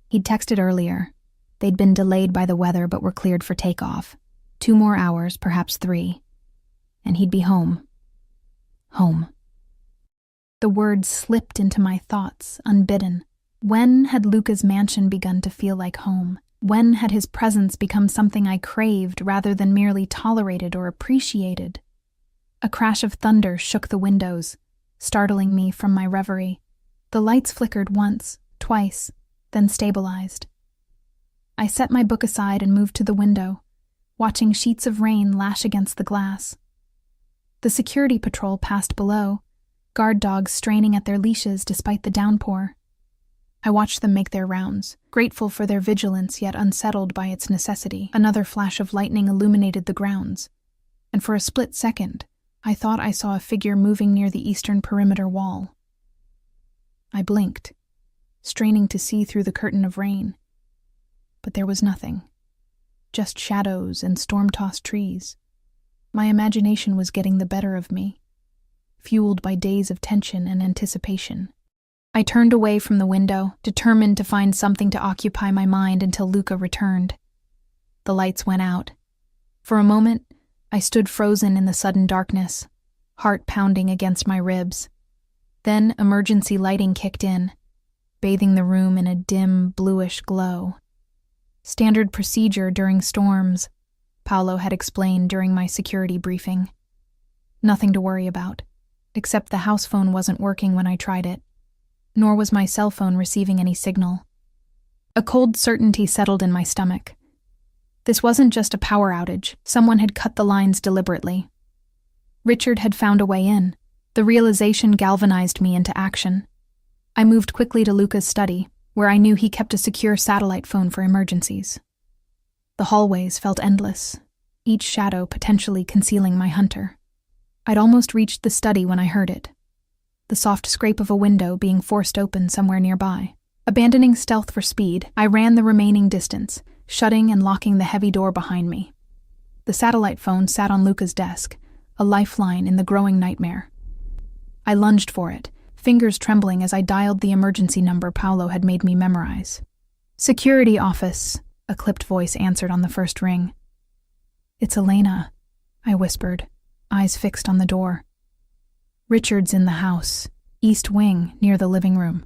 Speaker 1: He'd texted earlier. They'd been delayed by the weather but were cleared for takeoff. 2 more hours, perhaps 3, and he'd be home. Home. The words slipped into my thoughts, unbidden. When had Luca's mansion begun to feel like home? When had his presence become something I craved rather than merely tolerated or appreciated? A crash of thunder shook the windows, startling me from my reverie. The lights flickered once, twice, then stabilized. I set my book aside and moved to the window, watching sheets of rain lash against the glass. The security patrol passed below, guard dogs straining at their leashes despite the downpour. I watched them make their rounds, grateful for their vigilance yet unsettled by its necessity. Another flash of lightning illuminated the grounds, and for a split second, I thought I saw a figure moving near the eastern perimeter wall. I blinked, straining to see through the curtain of rain. But there was nothing. Just shadows and storm-tossed trees. My imagination was getting the better of me, fueled by days of tension and anticipation. I turned away from the window, determined to find something to occupy my mind until Luca returned. The lights went out. For a moment, I stood frozen in the sudden darkness, heart pounding against my ribs. Then emergency lighting kicked in, bathing the room in a dim, bluish glow. Standard procedure during storms, Paolo had explained during my security briefing. Nothing to worry about, except the house phone wasn't working when I tried it, nor was my cell phone receiving any signal. A cold certainty settled in my stomach. This wasn't just a power outage. Someone had cut the lines deliberately. Richard had found a way in. The realization galvanized me into action. I moved quickly to Luca's study, where I knew he kept a secure satellite phone for emergencies. The hallways felt endless, each shadow potentially concealing my hunter. I'd almost reached the study when I heard it. The soft scrape of a window being forced open somewhere nearby. Abandoning stealth for speed, I ran the remaining distance, shutting and locking the heavy door behind me. The satellite phone sat on Luca's desk, a lifeline in the growing nightmare. I lunged for it, fingers trembling as I dialed the emergency number Paolo had made me memorize. "Security office," a clipped voice answered on the first ring. "It's Elena," I whispered, eyes fixed on the door. "Richard's in the house, east wing, near the living room.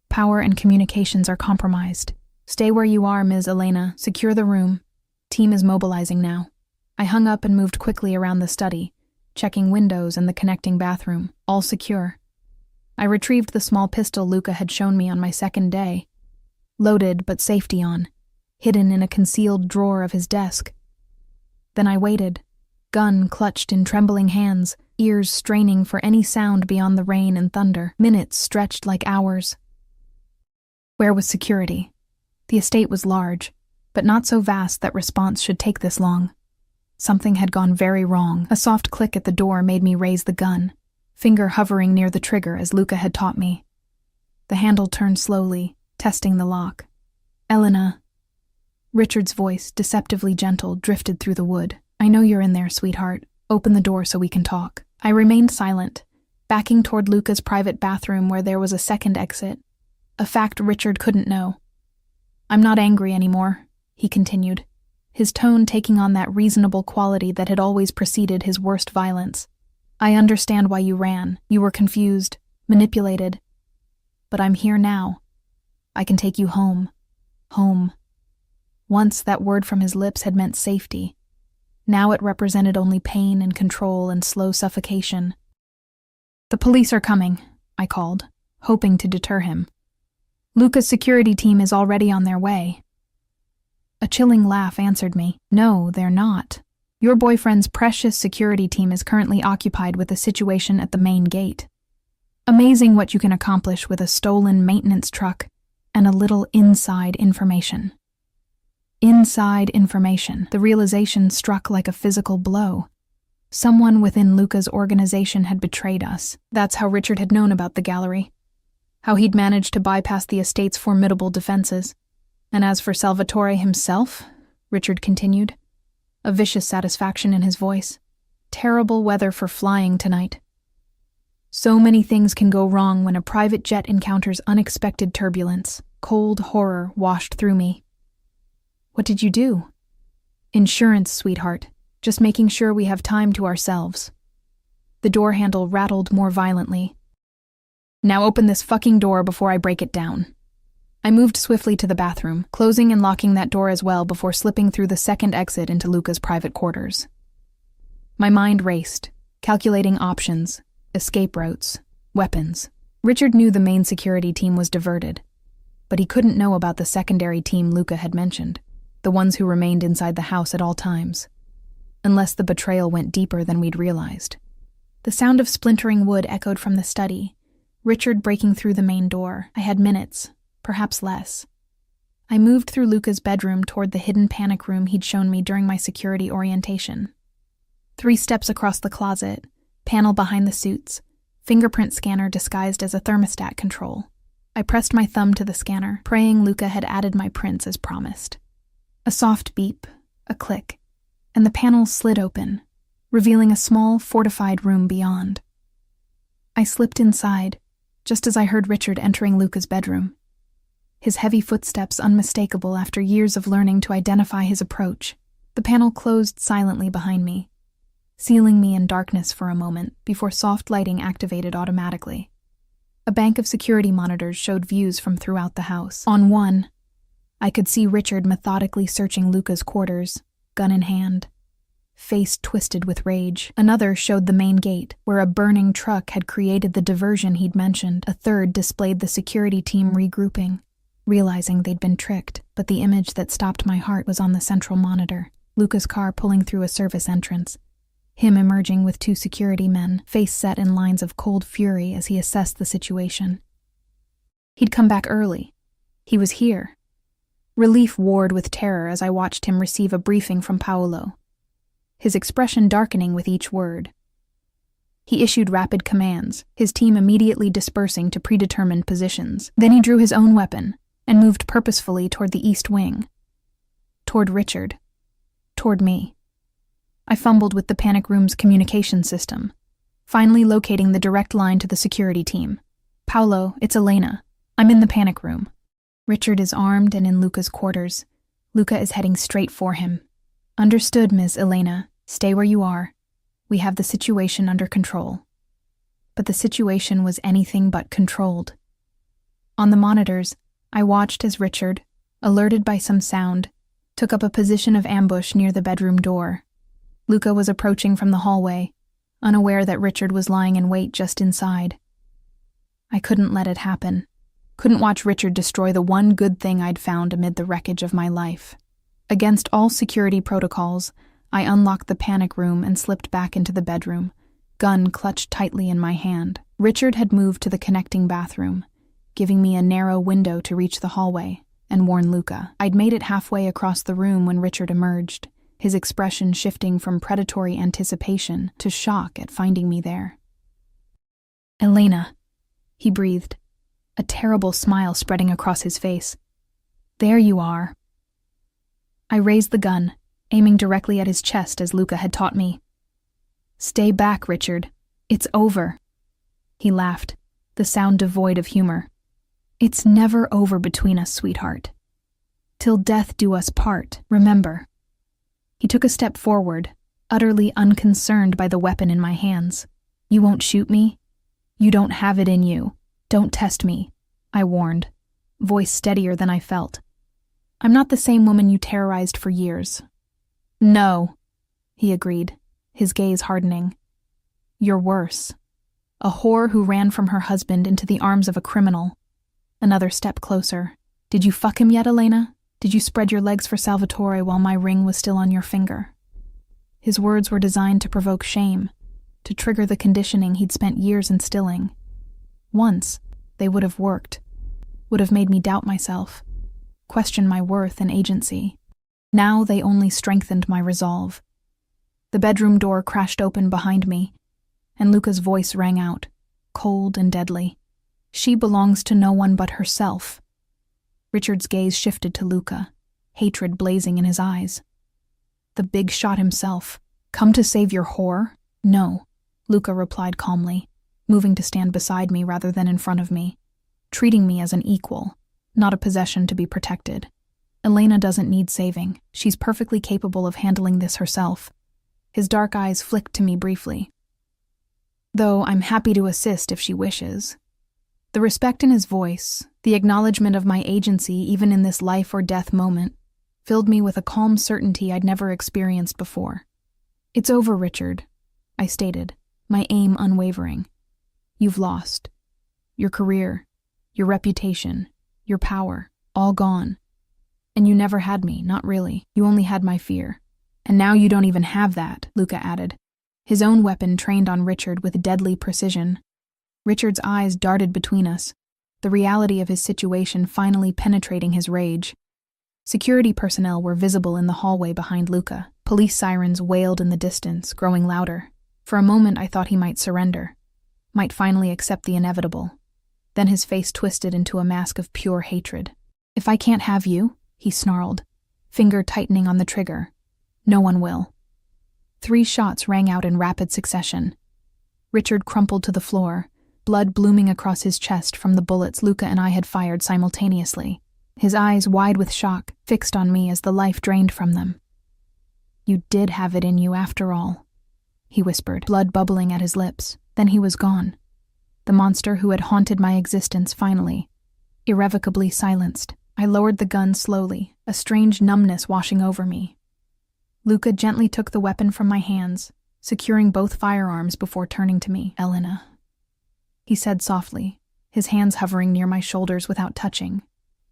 Speaker 1: Power and communications are compromised. Stay where you are, Ms. Elena. Secure the room. Team is mobilizing now." I hung up and moved quickly around the study, checking windows and the connecting bathroom, all secure. I retrieved the small pistol Luca had shown me on my second day, loaded but safety on, hidden in a concealed drawer of his desk. Then I waited, gun clutched in trembling hands, ears straining for any sound beyond the rain and thunder. Minutes stretched like hours. Where was security? The estate was large, but not so vast that response should take this long. Something had gone very wrong. A soft click at the door made me raise the gun, finger hovering near the trigger as Luca had taught me. The handle turned slowly, testing the lock. "Elena." Richard's voice, deceptively gentle, drifted through the wood. "I know you're in there, sweetheart. Open the door so we can talk." I remained silent, backing toward Luca's private bathroom where there was a second exit, a fact Richard couldn't know. "I'm not angry anymore," he continued, his tone taking on that reasonable quality that had always preceded his worst violence. "I understand why you ran. You were confused, manipulated. But I'm here now. I can take you home. Home." Once that word from his lips had meant safety. Now it represented only pain and control and slow suffocation. "The police are coming," I called, hoping to deter him. "Luca's security team is already on their way." A chilling laugh answered me. "No, they're not. Your boyfriend's precious security team is currently occupied with a situation at the main gate. Amazing what you can accomplish with a stolen maintenance truck and a little inside information." Inside information. The realization struck like a physical blow. Someone within Luca's organization had betrayed us. That's how Richard had known about the gallery. How he'd managed to bypass the estate's formidable defenses. And as for Salvatore himself, Richard continued, a vicious satisfaction in his voice. "Terrible weather for flying tonight. So many things can go wrong when a private jet encounters unexpected turbulence. Cold horror washed through me." "What did you do?" "Insurance, sweetheart. Just making sure we have time to ourselves." The door handle rattled more violently. "Now open this fucking door before I break it down." I moved swiftly to the bathroom, closing and locking that door as well before slipping through the second exit into Luca's private quarters. My mind raced, calculating options, escape routes, weapons. Richard knew the main security team was diverted, but he couldn't know about the secondary team Luca had mentioned, the ones who remained inside the house at all times. Unless the betrayal went deeper than we'd realized. The sound of splintering wood echoed from the study, Richard breaking through the main door. I had minutes, perhaps less. I moved through Luca's bedroom toward the hidden panic room he'd shown me during my security orientation. 3 steps across the closet, panel behind the suits, fingerprint scanner disguised as a thermostat control. I pressed my thumb to the scanner, praying Luca had added my prints as promised. A soft beep, a click, and the panel slid open, revealing a small, fortified room beyond. I slipped inside, just as I heard Richard entering Luca's bedroom. His heavy footsteps unmistakable after years of learning to identify his approach. The panel closed silently behind me, sealing me in darkness for a moment before soft lighting activated automatically. A bank of security monitors showed views from throughout the house. On one, I could see Richard methodically searching Luca's quarters, gun in hand, face twisted with rage. Another showed the main gate, where a burning truck had created the diversion he'd mentioned. A third displayed the security team regrouping, realizing they'd been tricked, but the image that stopped my heart was on the central monitor, Luca's car pulling through a service entrance, him emerging with 2 security men, face set in lines of cold fury as he assessed the situation. He'd come back early. He was here. Relief warred with terror as I watched him receive a briefing from Paolo, his expression darkening with each word. He issued rapid commands, his team immediately dispersing to predetermined positions. Then he drew his own weapon and moved purposefully toward the east wing, toward Richard, toward me. I fumbled with the panic room's communication system, finally locating the direct line to the security team. "Paolo, it's Elena. I'm in the panic room." Richard is armed and in Luca's quarters. Luca is heading straight for him. "Understood, Ms. Elena. Stay where you are. We have the situation under control." But the situation was anything but controlled. On the monitors, I watched as Richard, alerted by some sound, took up a position of ambush near the bedroom door. Luca was approaching from the hallway, unaware that Richard was lying in wait just inside. I couldn't let it happen. Couldn't watch Richard destroy the one good thing I'd found amid the wreckage of my life. Against all security protocols, I unlocked the panic room and slipped back into the bedroom, gun clutched tightly in my hand. Richard had moved to the connecting bathroom, giving me a narrow window to reach the hallway and warn Luca. I'd made it halfway across the room when Richard emerged, his expression shifting from predatory anticipation to shock at finding me there. "Elena," he breathed, a terrible smile spreading across his face. "There you are." I raised the gun, aiming directly at his chest as Luca had taught me. "Stay back, Richard. It's over." He laughed, the sound devoid of humor. "It's never over between us, sweetheart. Till death do us part, remember." He took a step forward, utterly unconcerned by the weapon in my hands. "You won't shoot me? You don't have it in you. Don't test me," I warned, voice steadier than I felt. "I'm not the same woman you terrorized for years." "No," he agreed, his gaze hardening. "You're worse. A whore who ran from her husband into the arms of a criminal." Another step closer. "Did you fuck him yet, Elena? Did you spread your legs for Salvatore while my ring was still on your finger?" His words were designed to provoke shame, to trigger the conditioning he'd spent years instilling. Once, they would have worked, would have made me doubt myself, question my worth and agency. Now they only strengthened my resolve. The bedroom door crashed open behind me, and Luca's voice rang out, cold and deadly. "She belongs to no one but herself." Richard's gaze shifted to Luca, hatred blazing in his eyes. "The big shot himself. Come to save your whore?" "No," Luca replied calmly, moving to stand beside me rather than in front of me, treating me as an equal, not a possession to be protected. "Elena doesn't need saving. She's perfectly capable of handling this herself." His dark eyes flicked to me briefly. "Though I'm happy to assist if she wishes." The respect in his voice, the acknowledgement of my agency even in this life or death moment, filled me with a calm certainty I'd never experienced before. "It's over, Richard," I stated, my aim unwavering. "You've lost. Your career, your reputation, your power, all gone. And you never had me, not really. You only had my fear. And now you don't even have that," Luca added, his own weapon trained on Richard with deadly precision. Richard's eyes darted between us, the reality of his situation finally penetrating his rage. Security personnel were visible in the hallway behind Luca. Police sirens wailed in the distance, growing louder. For a moment I thought he might surrender, might finally accept the inevitable. Then his face twisted into a mask of pure hatred. "If I can't have you," he snarled, finger tightening on the trigger, "no one will." 3 shots rang out in rapid succession. Richard crumpled to the floor, blood blooming across his chest from the bullets Luca and I had fired simultaneously. His eyes, wide with shock, fixed on me as the life drained from them. "You did have it in you after all," he whispered, blood bubbling at his lips. Then he was gone. The monster who had haunted my existence finally, irrevocably silenced. I lowered the gun slowly, a strange numbness washing over me. Luca gently took the weapon from my hands, securing both firearms before turning to me. "Elena," he said softly, his hands hovering near my shoulders without touching,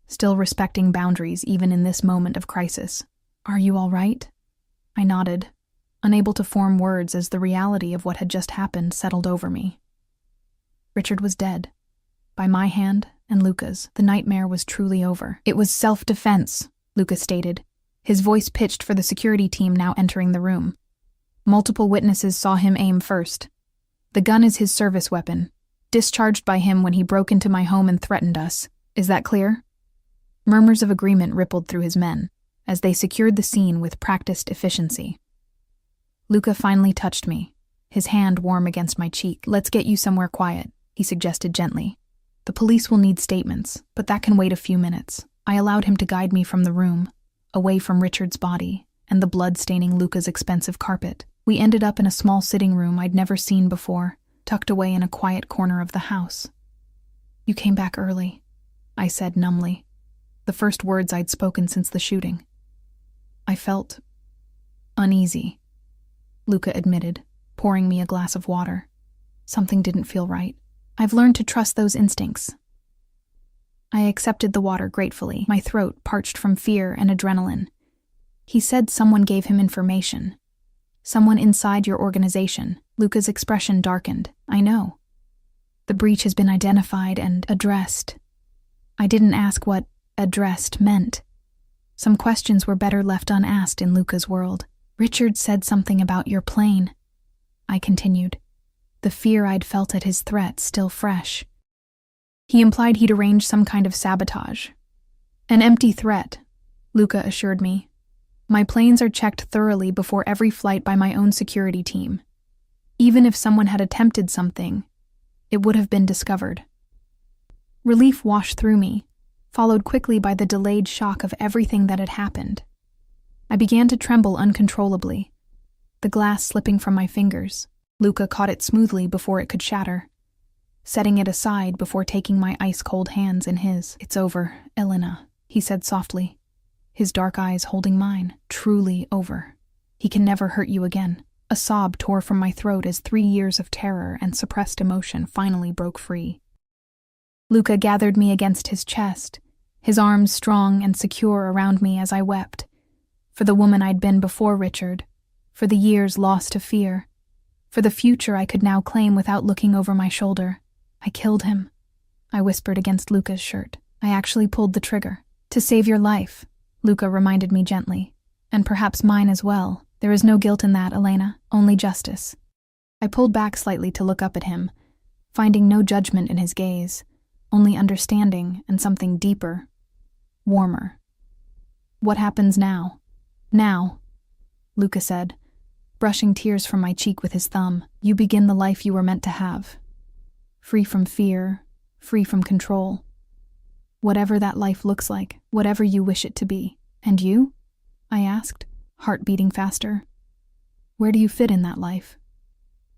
Speaker 1: still respecting boundaries even in this moment of crisis. "Are you all right?" I nodded, unable to form words as the reality of what had just happened settled over me. Richard was dead. By my hand and Luca's, the nightmare was truly over. "It was self-defense," Luca stated, his voice pitched for the security team now entering the room. "Multiple witnesses saw him aim first. The gun is his service weapon, discharged by him when he broke into my home and threatened us. Is that clear?" Murmurs of agreement rippled through his men, as they secured the scene with practiced efficiency. Luca finally touched me, his hand warm against my cheek. "Let's get you somewhere quiet," he suggested gently. "The police will need statements, but that can wait a few minutes." I allowed him to guide me from the room, away from Richard's body and the blood staining Luca's expensive carpet. We ended up in a small sitting room I'd never seen before, tucked away in a quiet corner of the house. "You came back early," I said numbly, the first words I'd spoken since the shooting. "I felt uneasy," Luca admitted, pouring me a glass of water. "Something didn't feel right. I've learned to trust those instincts." I accepted the water gratefully, my throat parched from fear and adrenaline. "He said someone gave him information. Someone inside your organization." Luca's expression darkened. "I know. The breach has been identified and addressed." I didn't ask what addressed meant. Some questions were better left unasked in Luca's world. "Richard said something about your plane," I continued, the fear I'd felt at his threat still fresh. "He implied he'd arranged some kind of sabotage." "An empty threat," Luca assured me. "My planes are checked thoroughly before every flight by my own security team. Even if someone had attempted something, it would have been discovered." Relief washed through me, followed quickly by the delayed shock of everything that had happened. I began to tremble uncontrollably, the glass slipping from my fingers. Luca caught it smoothly before it could shatter, setting it aside before taking my ice-cold hands in his. "It's over, Elena," he said softly, his dark eyes holding mine. "Truly over. He can never hurt you again." A sob tore from my throat as 3 years of terror and suppressed emotion finally broke free. Luca gathered me against his chest, his arms strong and secure around me as I wept. For the woman I'd been before Richard, for the years lost to fear, for the future I could now claim without looking over my shoulder. "I killed him," I whispered against Luca's shirt. "I actually pulled the trigger. To save your life," Luca reminded me gently. "And perhaps mine as well. There is no guilt in that, Elena, only justice." I pulled back slightly to look up at him, finding no judgment in his gaze, only understanding and something deeper, warmer. "What happens now?" "Now," Luca said, brushing tears from my cheek with his thumb, "you begin the life you were meant to have. Free from fear, free from control. Whatever that life looks like, whatever you wish it to be. And you?" I asked, heart beating faster. "Where do you fit in that life?"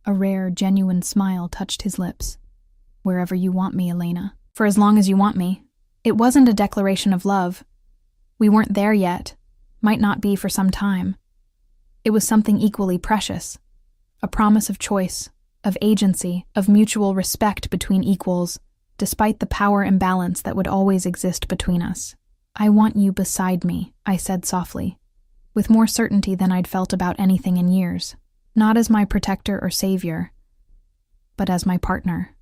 Speaker 1: A rare, genuine smile touched his lips. "Wherever you want me, Elena. For as long as you want me." It wasn't a declaration of love. We weren't there yet, might not be for some time. It was something equally precious, a promise of choice, of agency, of mutual respect between equals, despite the power imbalance that would always exist between us. "I want you beside me," I said softly, with more certainty than I'd felt about anything in years. Not as my protector or savior, but as my partner.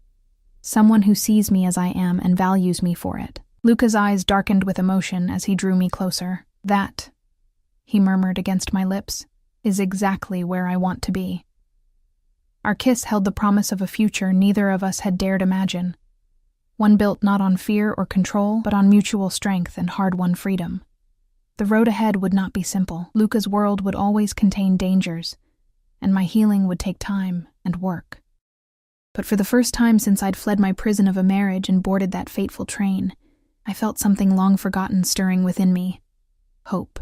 Speaker 1: Someone who sees me as I am and values me for it. Luca's eyes darkened with emotion as he drew me closer. That, he murmured against my lips, is exactly where I want to be. Our kiss held the promise of a future neither of us had dared imagine. One built not on fear or control, but on mutual strength and hard-won freedom. The road ahead would not be simple. Luca's world would always contain dangers, and my healing would take time and work. But for the first time since I'd fled my prison of a marriage and boarded that fateful train, I felt something long forgotten stirring within me. Hope.